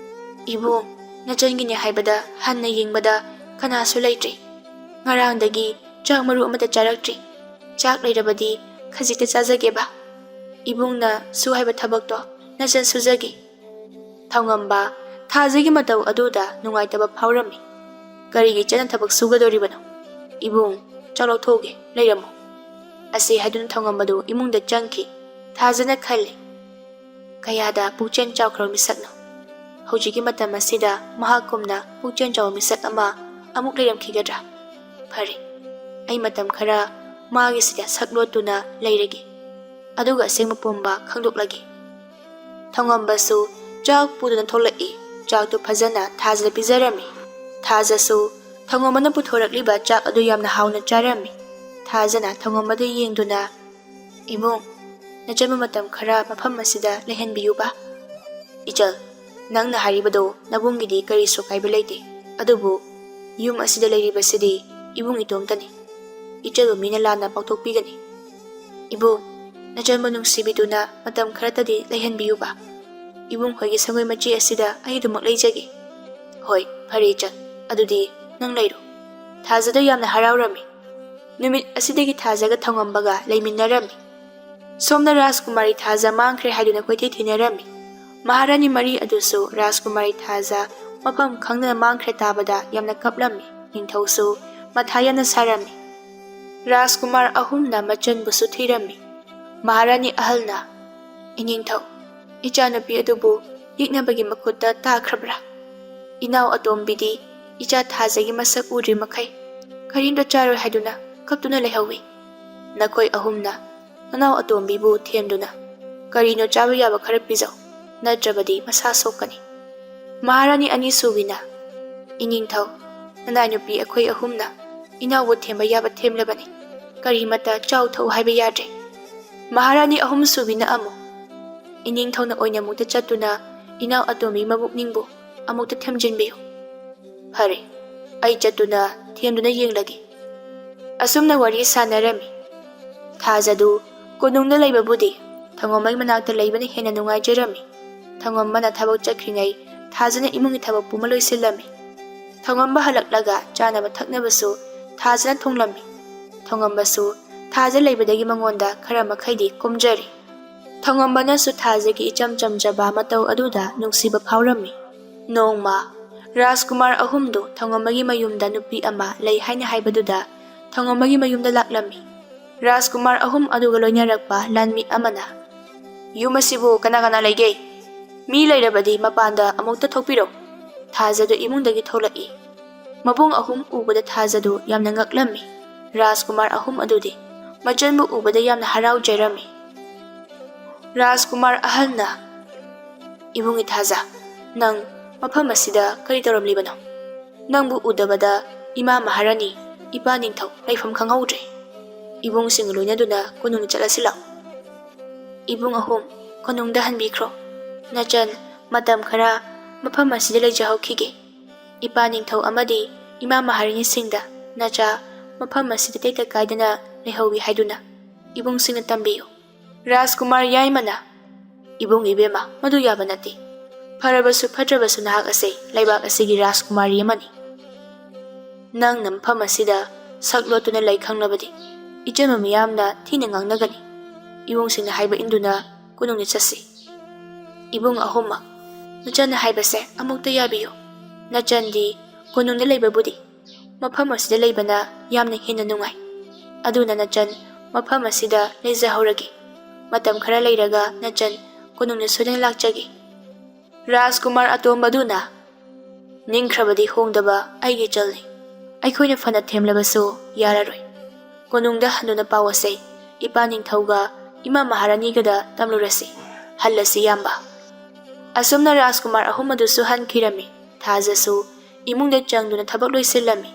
ꯏꯕꯨꯡ, ꯅꯆꯟꯒꯤꯅꯦ ꯍꯥꯏꯕꯗ ꯍꯟꯅ ꯌꯦꯡꯕꯗ ꯀꯅꯥꯁꯨ ꯂꯩꯇ꯭ꯔꯦ꯫ ꯉꯔꯥꯡꯗꯒꯤ ꯆꯥꯛ ꯃꯔꯨ ꯑꯃꯇ ꯆꯥꯔꯛꯇ꯭ꯔꯤ. ꯆꯥꯛ ꯂꯩꯔꯕꯗꯤ ꯈꯖꯤꯛꯇ ꯆꯥꯖꯒꯦꯕ. ꯏꯕꯨꯡꯅ ꯁꯨ ꯍꯥꯏꯕ ꯊꯕꯛꯇꯣ ꯅꯆꯟ ꯁꯨꯖꯒꯦ. ꯊꯧꯉꯝꯕ ꯊꯥꯖꯒꯤ ꯃꯇꯧ ꯑꯗꯨꯗ ꯅꯨꯡꯉꯥꯏꯇꯕ ꯐꯥꯎꯔꯝꯃꯤ. ꯀꯔꯤꯒꯤ ꯆꯠꯅ ꯊꯕꯛ ꯁꯨꯒꯗꯧꯔꯤꯕꯅꯣ? ꯏꯕꯨꯡ, ꯆꯥꯛ ꯂꯧꯊꯣꯛꯎꯒꯦ, ꯂꯩꯔꯝꯃꯨ. ꯑꯁꯤ ꯍꯥꯏꯗꯨꯅ ꯊꯧꯉꯝꯕꯗꯨ ꯏꯃꯨꯡꯗ ꯆꯪꯈꯤ. ꯊꯥꯖꯅ ꯈꯜꯂꯤ, ꯀꯌꯥꯗ ꯄꯨꯛꯆꯦꯜ ꯆꯥꯎꯈ꯭ꯔꯕ ꯃꯤꯁꯛꯅꯣ. ꯍꯧꯖꯤꯛꯀꯤ ꯃꯇꯝ ꯑꯁꯤꯗ ꯃꯍꯥꯛꯀꯨꯝꯅ ꯄꯨꯛꯆꯦꯜ ꯆꯥꯎꯕ ꯃꯤꯁꯛ ꯑꯃ ꯑꯃꯨꯛ ꯂꯩꯔꯝꯈꯤꯒꯗ꯭ꯔꯥ? ꯐꯔꯦ, ꯑꯩ ꯃꯇꯝ ꯈꯔ ꯃꯥꯒꯤꯁꯤꯗ ꯁꯛ ꯂꯣꯠꯇꯨꯅ ꯂꯩꯔꯒꯦ, ꯑꯗꯨꯒ ꯑꯁꯦꯡꯕ ꯄꯨꯝꯕ ꯈꯪꯗꯣꯛꯂꯒꯦ. ꯊꯧꯉꯝꯕꯁꯨ ꯆꯥꯛ ꯄꯨꯗꯨꯅ ꯊꯣꯛꯂꯛꯏ. ꯆꯥꯛꯇꯨ ꯐꯖꯅ ꯊꯥꯖꯗ ꯄꯤꯖꯔꯝꯃꯤ. ꯊꯥꯖꯁꯨ ꯊꯧꯉꯝꯕꯅ ꯄꯨꯊꯣꯔꯛꯂꯤꯕ ꯆꯥꯛ ꯑꯗꯨ ꯌꯥꯝꯅ ꯍꯥꯎꯅ ꯆꯥꯔꯝꯃꯤ. ꯊꯥꯖꯅ ꯊꯧꯉꯝꯕꯗ ꯌꯦꯡꯗꯨꯅ, ꯏꯕꯨꯡ, ꯅꯆꯟꯕꯨ ꯃꯇꯝ ꯈꯔ ꯃꯐꯝ ꯑꯁꯤꯗ ꯂꯩꯍꯟꯕꯤꯌꯨꯕ. ꯏꯆꯜ, ꯅꯪꯅ ꯍꯥꯏꯔꯤꯕꯗꯣ ꯅꯕꯨꯡꯒꯤꯗꯤ ꯀꯔꯤꯁꯨ ꯀꯥꯏꯕ ꯂꯩꯇꯦ. ꯑꯗꯨꯕꯨ ꯌꯨꯝ ꯑꯁꯤꯗ ꯂꯩꯔꯤꯕꯁꯤꯗꯤ ꯏꯕꯨꯡ ꯏꯇꯣꯝꯇꯅꯤ. ꯏꯆꯜꯕꯨ ꯃꯤꯅ ꯂꯥꯟꯅ ꯄꯥꯎꯊꯣꯛꯄꯤꯒꯅꯤ. ꯏꯕꯨꯡ, ꯅꯆꯟꯕꯨ ꯅꯨꯡꯁꯤꯕꯤꯗꯨꯅ ꯃꯇꯝ ꯈꯔꯇꯗꯤ ꯂꯩꯍꯟꯕꯤꯌꯨꯕ. ꯏꯕꯨꯡ ꯈꯣꯏꯒꯤ ꯁꯪꯒꯣꯏ ꯃꯆꯤ ꯑꯁꯤꯗ ꯑꯩ ꯑꯗꯨꯃꯛ ꯂꯩꯖꯒꯦ. ꯍꯣꯏ, ꯐꯔꯦ ꯏꯆꯜ, ꯑꯗꯨꯗꯤ ꯅꯪ ꯂꯩꯔꯣ. ꯊꯥꯖꯗꯣ ꯌꯥꯝꯅ ꯍꯔꯥꯎꯔꯝꯃꯤ. ꯅꯨꯃꯤꯠ ꯑꯁꯤꯗꯒꯤ ꯊꯥꯖꯒ ꯊꯧꯉꯝꯕꯒ ꯂꯩꯃꯤꯟꯅꯔꯝꯃꯤ. ꯁꯣꯝꯅ ꯔꯥꯖꯀꯨꯃꯥꯔꯤ ꯊꯥꯖ ꯃꯥꯡꯈ꯭ꯔꯦ ꯍꯥꯏꯗꯨꯅ ꯀꯣꯏꯊꯤ ꯊꯤꯅꯔꯝꯃꯤ. ꯃꯍꯥꯔꯥꯅꯤ ꯃꯔꯤ ꯑꯗꯨꯁꯨ ꯔꯥꯖꯀꯨꯃꯥꯔꯤ ꯊꯥꯖ ꯃꯐꯝ ꯈꯪꯗꯅ ꯃꯥꯡꯈ꯭ꯔꯦ ꯇꯥꯕꯗ ꯌꯥꯝꯅ ꯀꯞꯂꯝꯃꯤ. ꯅꯤꯡꯊꯧꯁꯨ ꯃꯊꯥ ꯌꯥꯝꯅ ꯁꯥꯔꯝꯃꯤ. ꯔꯥꯖꯀꯨꯃꯥꯔ ꯑꯍꯨꯝꯅ ꯃꯆꯟꯕꯨꯁꯨ ꯊꯤꯔꯝꯃꯤ. ꯃꯍꯥꯔꯥꯅꯤ ꯑꯍꯜꯅ, ꯏꯅꯤꯡꯊꯧ, ꯏꯆꯥꯅꯨꯄꯤ ꯑꯗꯨꯕꯨ ꯌꯦꯛꯅꯕꯒꯤ ꯃꯈꯨꯠꯇ ꯇꯥꯈ꯭ꯔꯕ꯭ꯔꯥ? ꯏꯅꯥꯎ ꯑꯇꯣꯝꯕꯤꯗꯤ ꯏꯆꯥ ꯊꯥꯖꯒꯤ ꯃꯁꯛ ꯎꯗ꯭ꯔꯤ ꯃꯈꯩ ꯀꯔꯤꯝꯇ ꯆꯥꯔꯣꯏ ꯍꯥꯏꯗꯨꯅ ꯀꯞꯇꯨꯅ ꯂꯩꯍꯧꯏ. ꯅꯈꯣꯏ ꯑꯍꯨꯝꯅ ꯅꯅꯥꯎ ꯑꯇꯣꯝꯕꯤꯕꯨ ꯊꯦꯝꯗꯨꯅ ꯀꯔꯤꯅꯣ ꯆꯥꯕ ꯌꯥꯕ ꯈꯔ ꯄꯤꯖꯧ, ꯅꯠꯇ꯭ꯔꯕꯗꯤ ꯃꯁꯥ ꯁꯣꯛꯀꯅꯤ. ꯃꯍꯥꯔꯥꯅꯤ ꯑꯅꯤꯁꯨꯕꯤꯅ, ꯏꯅꯤꯡꯊꯧ, ꯅꯅꯥꯏ ꯅꯨꯄꯤ ꯑꯩꯈꯣꯏ ꯑꯍꯨꯝꯅ ꯏꯅꯥꯎꯕꯨ ꯊꯦꯝꯕ ꯌꯥꯕ ꯊꯦꯝꯂꯕꯅꯤ. ꯀꯔꯤꯃꯠꯇ ꯆꯥꯎ ꯊꯛꯎ ꯍꯥꯏꯕ ꯌꯥꯗ꯭ꯔꯦ. ꯃꯍꯥꯔꯥꯅꯤ ꯑꯍꯨꯝꯁꯨꯕꯤꯅ ꯑꯃꯨꯛ, ꯏꯅꯤꯡꯊꯧꯅ ꯑꯣꯏꯅꯃꯨꯛꯇ ꯆꯠꯇꯨꯅ ꯏꯅꯥꯎ ꯑꯇꯣꯝꯕꯤ ꯃꯕꯨꯛꯅꯤꯡꯕꯨ ꯑꯃꯨꯛꯇ ꯊꯦꯝꯖꯤꯟꯕꯤꯌꯨ. ꯐꯔꯦ, ꯑꯩ ꯆꯠꯇꯨꯅ ꯊꯦꯝꯗꯨꯅ ꯌꯦꯡꯂꯒꯦ. ꯑꯁꯨꯝꯅ ꯋꯥꯔꯤ ꯁꯥꯟꯅꯔꯝꯃꯤ. ꯊꯥꯖꯗꯨ ꯀꯣꯅꯨꯡꯗ ꯂꯩꯕꯕꯨꯗꯤ ꯊꯧꯉꯝꯕꯒꯤ ꯃꯅꯥꯛꯇ ꯂꯩꯕꯅ ꯍꯦꯟꯅ ꯅꯨꯡꯉꯥꯏꯖꯔꯝꯃꯤ. ꯊꯧꯉꯝꯕꯅ ꯊꯕꯛ ꯆꯠꯈ꯭ꯔꯤꯉꯩ ꯊꯥꯖꯅ ꯏꯃꯨꯡꯒꯤ ꯊꯕꯛ ꯄꯨꯝꯕ ꯂꯣꯏꯁꯤꯜꯂꯝꯃꯤ. ꯊꯧꯉꯝꯕ ꯍꯜꯂꯛꯂꯒ ꯆꯥꯅꯕ ꯊꯛꯅꯕꯁꯨ ꯊꯥꯖꯅ ꯊꯣꯡꯂꯝꯃꯤ. ꯊꯧꯉꯝꯕꯁꯨ ꯊꯥꯖ ꯂꯩꯕꯗꯒꯤ ꯃꯉꯣꯟꯗ ꯈꯔ ꯃꯈꯩꯗꯤ ꯀꯣꯝꯖꯔꯤ. ꯊꯧꯉꯝꯕꯅꯁꯨ ꯊꯥꯖꯒꯤ ꯏꯆꯝ ꯆꯝꯖꯕ ꯃꯇꯧ ꯑꯗꯨꯗ ꯅꯨꯡꯁꯤꯕ ꯐꯥꯎꯔꯝꯃꯤ. ꯅꯣꯡꯃ ꯔꯥꯖꯀꯨꯃꯥꯔ ꯑꯍꯨꯝꯗꯨ ꯊꯧꯉꯝꯕꯒꯤ ꯃꯌꯨꯝꯗ ꯅꯨꯄꯤ ꯑꯃ ꯂꯩ ꯍꯥꯏꯅ ꯍꯥꯏꯕꯗꯨꯗ ꯊꯧꯉꯝꯕꯒꯤ ꯃꯌꯨꯝꯗ ꯂꯥꯛꯂꯝꯃꯤ. ꯔꯥꯖꯀꯨꯃꯥꯔ ꯑꯍꯨꯝ ꯑꯗꯨꯒ ꯂꯣꯏꯅꯔꯛꯄ ꯂꯥꯟꯃꯤ ꯑꯃꯅ, ꯌꯨꯝ ꯑꯁꯤꯕꯨ ꯀꯅꯥ ꯀꯅꯥ ꯂꯩꯒꯦ? ꯃꯤ ꯂꯩꯔꯕꯗꯤ ꯃꯄꯥꯟꯗ ꯑꯃꯨꯛꯇ ꯊꯣꯛꯄꯤꯔꯣ. ꯊꯥꯖꯗꯨ ꯏꯃꯨꯡꯗꯒꯤ ꯊꯣꯛꯂꯛꯏ. ꯃꯕꯨꯡ ꯑꯍꯨꯝ ꯎꯕꯗ ꯊꯥꯖꯗꯨ ꯌꯥꯝꯅ ꯉꯛꯂꯝꯃꯤ. ꯔꯥꯖꯀꯨꯃꯥꯔ ꯑꯍꯨꯝ ꯑꯗꯨꯗꯤ ꯃꯆꯟꯕꯨ ꯎꯕꯗ ꯌꯥꯝꯅ ꯍꯔꯥꯎꯖꯔꯝꯃꯤ. ꯔꯥꯖꯀꯨꯃꯥꯔ ꯑꯍꯜꯅ, ꯏꯕꯨꯡꯒꯤ ꯊꯥꯖ, ꯅꯪ ꯃꯐꯝ ꯑꯁꯤꯗ ꯀꯔꯤ ꯇꯧꯔꯝꯂꯤꯕꯅꯣ? ꯅꯪꯕꯨ ꯎꯗꯕꯗ ꯏꯃꯥ ꯃꯍꯥꯔꯥꯅꯤ, ꯏꯄꯥ ꯅꯤꯡꯊꯧ ꯂꯩꯐꯝ ꯈꯪꯍꯧꯗ꯭ꯔꯦ. ꯏꯕꯨꯡꯁꯤꯡ ꯂꯣꯏꯅꯗꯨꯅ ꯀꯣꯅꯨꯡꯗ ꯆꯠꯂꯁꯤ ꯂꯥꯎ. ꯏꯕꯨꯡ ꯑꯍꯨꯝ ꯀꯣꯅꯨꯡꯗ ꯍꯟꯕꯤꯈ꯭ꯔꯣ. ꯅꯆꯟ ꯃꯇꯝ ꯈꯔ ꯃꯐꯝ ꯑꯁꯤꯗ ꯂꯩꯖꯍꯧꯈꯤꯒꯦ. ꯏꯄꯥ ꯅꯤꯡꯊꯧ ꯑꯃꯗꯤ ꯏꯃꯥ ꯃꯍꯥꯔꯥꯅꯤꯁꯤꯡꯗ ꯅꯆꯥ ꯃꯐꯝ ꯑꯁꯤꯗ ꯇꯦꯛꯇ ꯀꯥꯏꯗꯅ ꯂꯩꯍꯧꯏ ꯍꯥꯏꯗꯨꯅ ꯏꯕꯨꯡꯁꯤꯡꯅ ꯇꯝꯕꯤꯌꯨ. ꯔꯥꯖꯀꯨꯃꯥꯔ ꯌꯥꯏꯃꯅ, ꯏꯕꯨꯡ ꯏꯕꯦꯝꯃ, ꯃꯗꯨ ꯌꯥꯕ ꯅꯠꯇꯦ. ꯐꯔꯕꯁꯨ ꯐꯠꯇ꯭ꯔꯕꯁꯨ ꯅꯍꯥꯛ ꯑꯁꯤ ꯂꯩꯕꯥꯛ ꯑꯁꯤꯒꯤ ꯔꯥꯖꯀꯨꯃꯥꯔꯤ ꯑꯃꯅꯤ. ꯅꯪꯅ ꯃꯐꯝ ꯑꯁꯤꯗ ꯁꯛ ꯂꯣꯠꯇꯨꯅ ꯂꯩ ꯈꯪꯂꯕꯗꯤ ꯏꯆꯟꯕ ꯃꯤꯌꯥꯝꯅ ꯊꯤꯅ ꯉꯥꯡꯅꯒꯅꯤ. ꯏꯕꯨꯡꯁꯤꯡꯅ ꯍꯥꯏꯕ ꯏꯟꯗꯨꯅ ꯀꯣꯅꯨꯡꯗ ꯆꯠꯁꯤ. ꯏꯕꯨꯡ ꯑꯍꯨꯝꯃꯛ, ꯅꯆꯟꯅ ꯍꯥꯏꯕꯁꯦ ꯑꯃꯨꯛꯇ ꯌꯥꯕꯤꯌꯨ. ꯅꯆꯟꯗꯤ ꯀꯣꯅꯨꯡꯗ ꯂꯩꯕꯕꯨꯗꯤ ꯃꯐꯝ ꯑꯁꯤꯗ ꯂꯩꯕꯅ ꯌꯥꯝꯅ ꯍꯦꯟꯅ ꯅꯨꯡꯉꯥꯏ. ꯑꯗꯨꯅ ꯅꯆꯟ ꯃꯐꯝ ꯑꯁꯤꯗ ꯂꯩꯖꯍꯧꯔꯒꯦ. ꯃꯇꯝ ꯈꯔ ꯂꯩꯔꯒ ꯅꯆꯟ ꯀꯣꯅꯨꯡꯗ ꯁꯣꯏꯗꯅ ꯂꯥꯛꯆꯒꯦ. ꯔꯥꯖꯀꯨꯃꯥꯔ ꯑꯇꯣꯝꯕꯗꯨꯅ, ꯅꯤꯡꯈ꯭ꯔꯕꯗꯤ ꯍꯣꯡꯗꯕ ꯑꯩꯒꯤ ꯏꯆꯜꯅꯤ. ꯑꯩꯈꯣꯏꯅ ꯐꯅ ꯊꯦꯝꯂꯕꯁꯨ ꯌꯥꯔꯔꯣꯏ. ꯀꯣꯅꯨꯡꯗ ꯍꯟꯗꯨꯅ ꯄꯥꯎ ꯑꯁꯤ ꯏꯄꯥ ꯅꯤꯡꯊꯧꯒ ꯏꯃꯥ ꯃꯍꯥꯔꯥꯅꯤꯒꯗ ꯇꯝꯂꯨꯔꯁꯤ. ꯍꯜꯂꯁꯤ ꯌꯥꯝꯕ. ꯑꯁꯨꯝꯅ ꯔꯥꯖꯀꯨꯃꯥꯔ ꯑꯍꯨꯝ ꯑꯗꯨꯁꯨ ꯍꯟꯈꯤꯔꯝꯃꯤ. ꯊꯥꯖꯁꯨ ꯏꯃꯨꯡꯗ ꯆꯪꯗꯨꯅ ꯊꯕꯛ ꯂꯣꯏꯁꯤꯜꯂꯝꯃꯤ.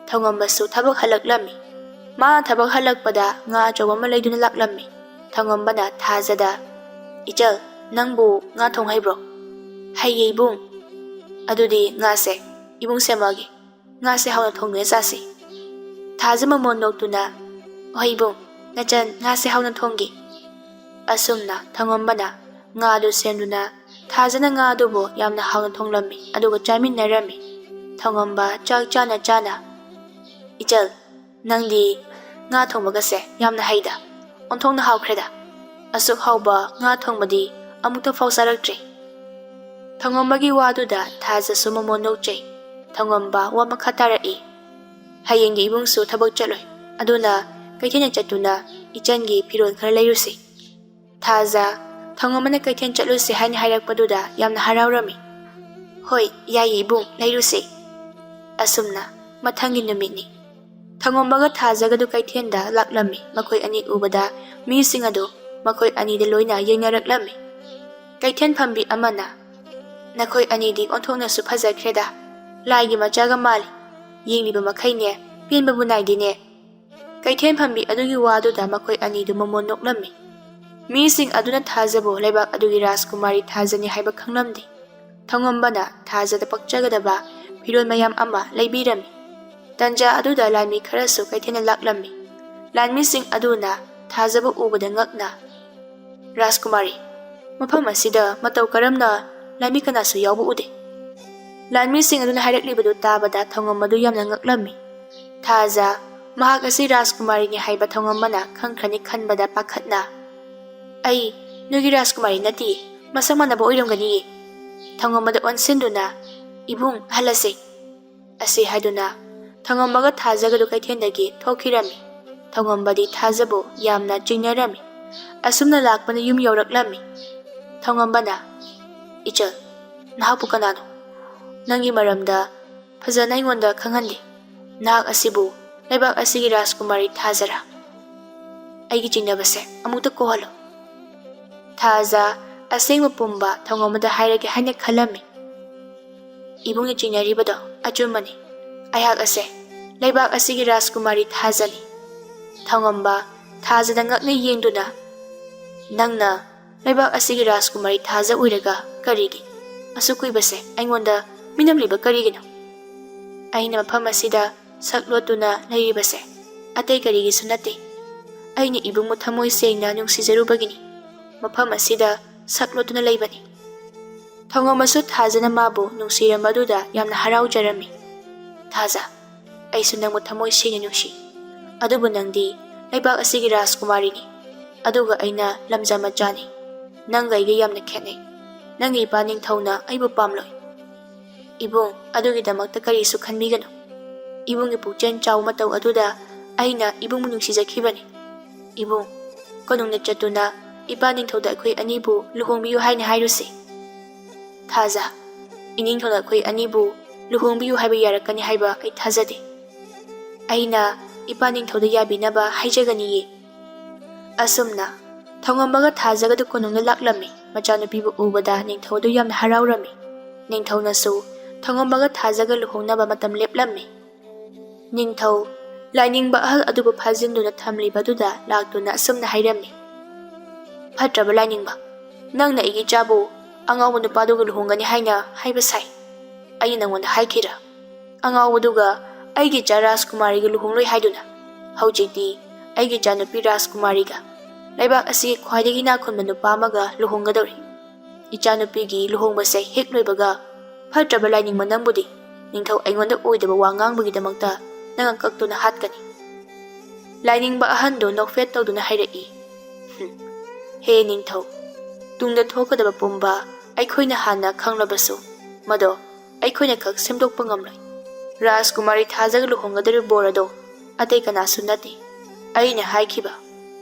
ꯊꯧꯉꯝꯕꯁꯨ ꯊꯕꯛ ꯍꯜꯂꯛꯂꯝꯃꯤ. ꯃꯥꯅ ꯊꯕꯛ ꯍꯜꯂꯛꯄꯗ ꯉꯥ ꯑꯆꯧꯕ ꯑꯃ ꯂꯩꯗꯨꯅ ꯂꯥꯛꯂꯝꯃꯤ. ꯊꯧꯉꯝꯕꯅ ꯊꯥꯖꯗ, ꯏꯆꯜ, ꯅꯪꯕꯨ ꯉꯥ ꯊꯣꯡ ꯍꯩꯕ꯭ꯔꯣ? ꯍꯩꯌꯦ ꯏꯕꯨꯡ. ꯑꯗꯨꯗꯤ ꯉꯥꯁꯦ ꯏꯕꯨꯡ ꯁꯦꯝꯃꯛꯑꯒꯦ. ꯉꯥꯁꯦ ꯍꯥꯎꯅ ꯊꯣꯡꯗꯨꯅ ꯆꯥꯁꯤ. ꯊꯥꯖ ꯃꯃꯣꯟ ꯅꯣꯛꯇꯨꯅ, ꯍꯣꯏ ꯏꯕꯨꯡ, ꯅꯆꯟ ꯉꯥꯁꯦ ꯍꯥꯎꯅ ꯊꯣꯡꯒꯦ. ꯑꯁꯨꯝꯅ ꯊꯧꯉꯝꯕꯅ ꯉꯥꯗꯨ ꯁꯦꯝꯗꯨꯅ ꯊꯥꯖꯅ ꯉꯥ ꯑꯗꯨꯕꯨ ꯌꯥꯝꯅ ꯍꯥꯎꯅ ꯊꯣꯡꯂꯝꯃꯤ. ꯑꯗꯨꯒ ꯆꯥꯃꯤꯟꯅꯔꯝꯃꯤ. ꯊꯧꯉꯝꯕ ꯆꯥꯛ ꯆꯥꯅ ꯆꯥꯅ, ꯏꯆꯜ, Nangdi nga thongbagase yamna haida. Onthongna hawkreda. Asuk hawba nga thongbadi amukta faw saraktre. Thongombagi waduda thajasu momo nokjay. Thongomba wa makha tarai. Hayenggi ibungsu thabak chaloi. Aduna kaithena chatuna ichangi phiron khara leirusi. Thaja thongomana kaithen chatlusi haina hairakpaduda yamna haraurami. Hoi yayi ibung leirusi. Asumna mathangi numitni. Thongombaga thajagadu kaithenda laklami makoi ani ubada mising adu makoi ani de loina yengnaraklami. Kaithen phambi amana nakoi ani di onthongna su phajakreda. Laigi machaga mali yengliba makhaine penbabu naidine. Kaithen phambi adugi waduda makoi ani du momon noklami. Mising aduna thajabo leibak adugi Rajkumari thajani haiba khanglamdi. Thongombana thajada pakchagadaba phiron mayam ama leibirami. Tanja aduda lanmi kharasu kaithena laklami. Lanmi sing aduna thajaba ubada ngakna. Rajkumari, mafam asida matau karamna lanmi kanasu yawbu ude. Lanmi sing aduna hairaklibudu tabada thongombadu yamna ngaklami. Thaja mahak asi Rajkumari ni haiba thongombana khangkhrani khanbada pakhatna. Ai nugi Rajkumari nati masang manaba oiramgani. Thongombada onsinduna ibung halase. Asi haiduna Thongombaga thajagadu kaithendagi thokirami. Thongombadi thajabo yamna jingnarami. Asumna lakpana yum yauraklami. Thongombana ichal nahapu kanano. Nangi maramda phajana ingonda khanghandi. Nahak asibu leibak asigi Rajkumari thajara. Aigi jingnabase amukta kohalo. Thaja asengma pumba thongombada hairage haina khalami. Ibungni jingnaribado achumani. Ayhak ase leibak asigi Rajkumari thajani. Thongomba thajada ngakna yengduna nangna leibak asigi Rajkumari thaja uiraga karigi asukuibase aingonda minamliba karigino. Aina mafam asida saklotuna leiribase atei karigi sunate. Aina ibungmu thamoi sengna nungsijarubagini. Mafam asida saklotuna leibani. Thongombasu thajana mabu nungsiramaduda yamna haraujarami. Thaja, aisu nangmu thamoi sengna nungsi. Adubu nangdi leibak asigi Rajkumari ni. Aduga aina lamja machani. Nangga iga yamna khetnai. Nangi ipa ningthawna aibu pamloi. Ibung adugidamakta karisu khanbigano. Ibungi pukchen chaw matau aduda aina ibungmu nungsijakhibani. Ibung konungna chatuna ipa ningthawda akhoi anibu luhongbiyu haina hairusi. Thaja, iningthawna akhoi anibu luhongbiyu haiba yarakani haiba ai thajade. Aina ipa ningthawda yabinaba haijaganiye. Asumna Thongombaga thajagadu konungna laklami. Machanupibu ubada ningthawdu yamna haraurami. Ningthawnasu Thongombaga thajaga luhongnaba matam leplami. Ningthaw lainingba ahal adubu phajinduna thamlibaduda laktuna asumna hairamni. Phatraba lainingba nangna igi chabu angawbu nupaduga luhongani haina haiba sai. Aina nangonda haikira. Angawbuduga aigi cha Rajkumariga luhongloi haiduna. Haujikti aigi cha nupi Rajkumariga leibak asi khwaidagi nakhunba nupa amaga luhonggadori. Icha nupigi luhongbase hek loibaga phatraba lainingba nangbudi ningthaw aingonda oidaba wa ngangbagidamakta nangang kaktuna hatkani. Lainingba ahando nokfet tawduna hairai. He ningthaw tungda thokadaba pumba aikhoina hana khanglabasu mado aikhoina kak semdokpa ngamloi. Rajkumari thajaga luhonggadori borado atei kanasu nati. Aina haikhiba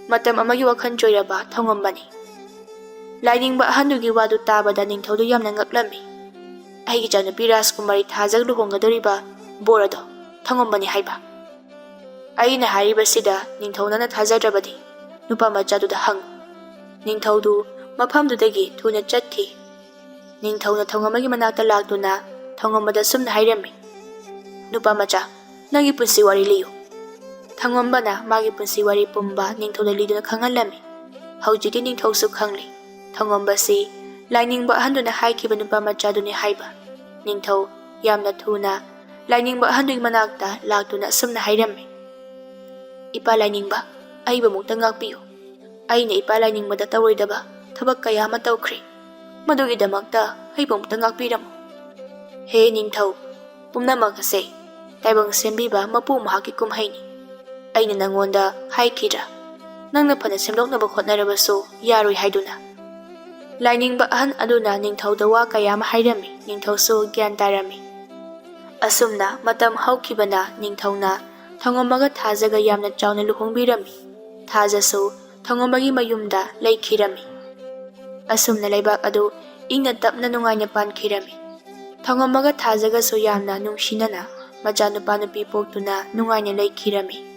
matam amagi wakhan joiraba Thongombani. Lainingba ahandugi wadu tabada ningthawdu yamna ngaklami. Aigi chanupi Rajkumari thajaga luhonggadoriba borado Thongombani haiba. Aina haribasida ningthawna thajadrabadi nupa machaduda hang. Ningthawdu mafamdudagi thuna chathi. Ningthawna Thongombagi manakta laktuna Thongombada sumna hairami. Nupa macha nangi punsi wari liyo. Thongombana magi punsi wari pumba ningthawda liduna khangalami. Haujiti ningthawsu khangli. Thongombasi lainingba ahanduna haikhiba nupa machaduni haiba. Ningthaw yamna thuna lainingba ahandugi manakta laktuna sumna hairami. Ipa lainingba aiba mukta ngakpiyo. Aina ipa lainingbada tawroidaba thabak kaya ama tawkhri. Madugidamakta aiba mukta ngakpiramo. He ningthaw pumnamak ase taibang sembiba mapu mahaki kumhaini. ꯑꯩꯅ ꯅꯪꯉꯣꯟꯗ ꯍꯥꯏꯈꯤꯗ꯭ꯔꯥ ꯅꯪꯅ ꯐꯅ ꯁꯦꯝꯗꯣꯛꯅꯕ ꯍꯣꯠꯅꯔꯕꯁꯨ ꯌꯥꯔꯣꯏ ꯍꯥꯏꯗꯨꯅ? ꯂꯥꯏꯅꯤꯡꯕ ꯑꯍꯟ ꯑꯗꯨꯅ ꯅꯤꯡꯊꯧꯗ ꯋꯥ ꯀꯌꯥ ꯑꯃ ꯍꯥꯏꯔꯝꯃꯤ. ꯅꯤꯡꯊꯧꯁꯨ ꯒ꯭ꯌꯥꯟ ꯇꯥꯔꯝꯃꯤ. ꯑꯁꯨꯝꯅ ꯃꯇꯝ ꯍꯧꯈꯤꯕꯅ ꯅꯤꯡꯊꯧꯅ ꯊꯧꯉꯝꯕꯒ ꯊꯥꯖꯒ ꯌꯥꯝꯅ ꯆꯥꯎꯅ ꯂꯨꯍꯣꯡꯕꯤꯔꯝꯃꯤ. ꯊꯥꯖꯁꯨ ꯊꯧꯉꯝꯕꯒꯤ ꯃꯌꯨꯝꯗ ꯂꯩꯈꯤꯔꯝꯃꯤ. ꯑꯁꯨꯝꯅ ꯂꯩꯕꯥꯛ ꯑꯗꯨ ꯏꯪꯅ ꯇꯞꯅ ꯅꯨꯡꯉꯥꯏꯅ ꯄꯥꯟꯈꯤꯔꯝꯃꯤ. ꯊꯧꯉꯝꯕꯒ ꯊꯥꯖꯒꯁꯨ ꯌꯥꯝꯅ ꯅꯨꯡꯁꯤꯅꯅ ꯃꯆꯥꯅꯨꯄꯥ ꯅꯨꯄꯤ ꯄꯣꯛꯇꯨꯅ ꯅꯨꯡꯉꯥꯏꯅ ꯂꯩꯈꯤꯔꯝꯃꯤ.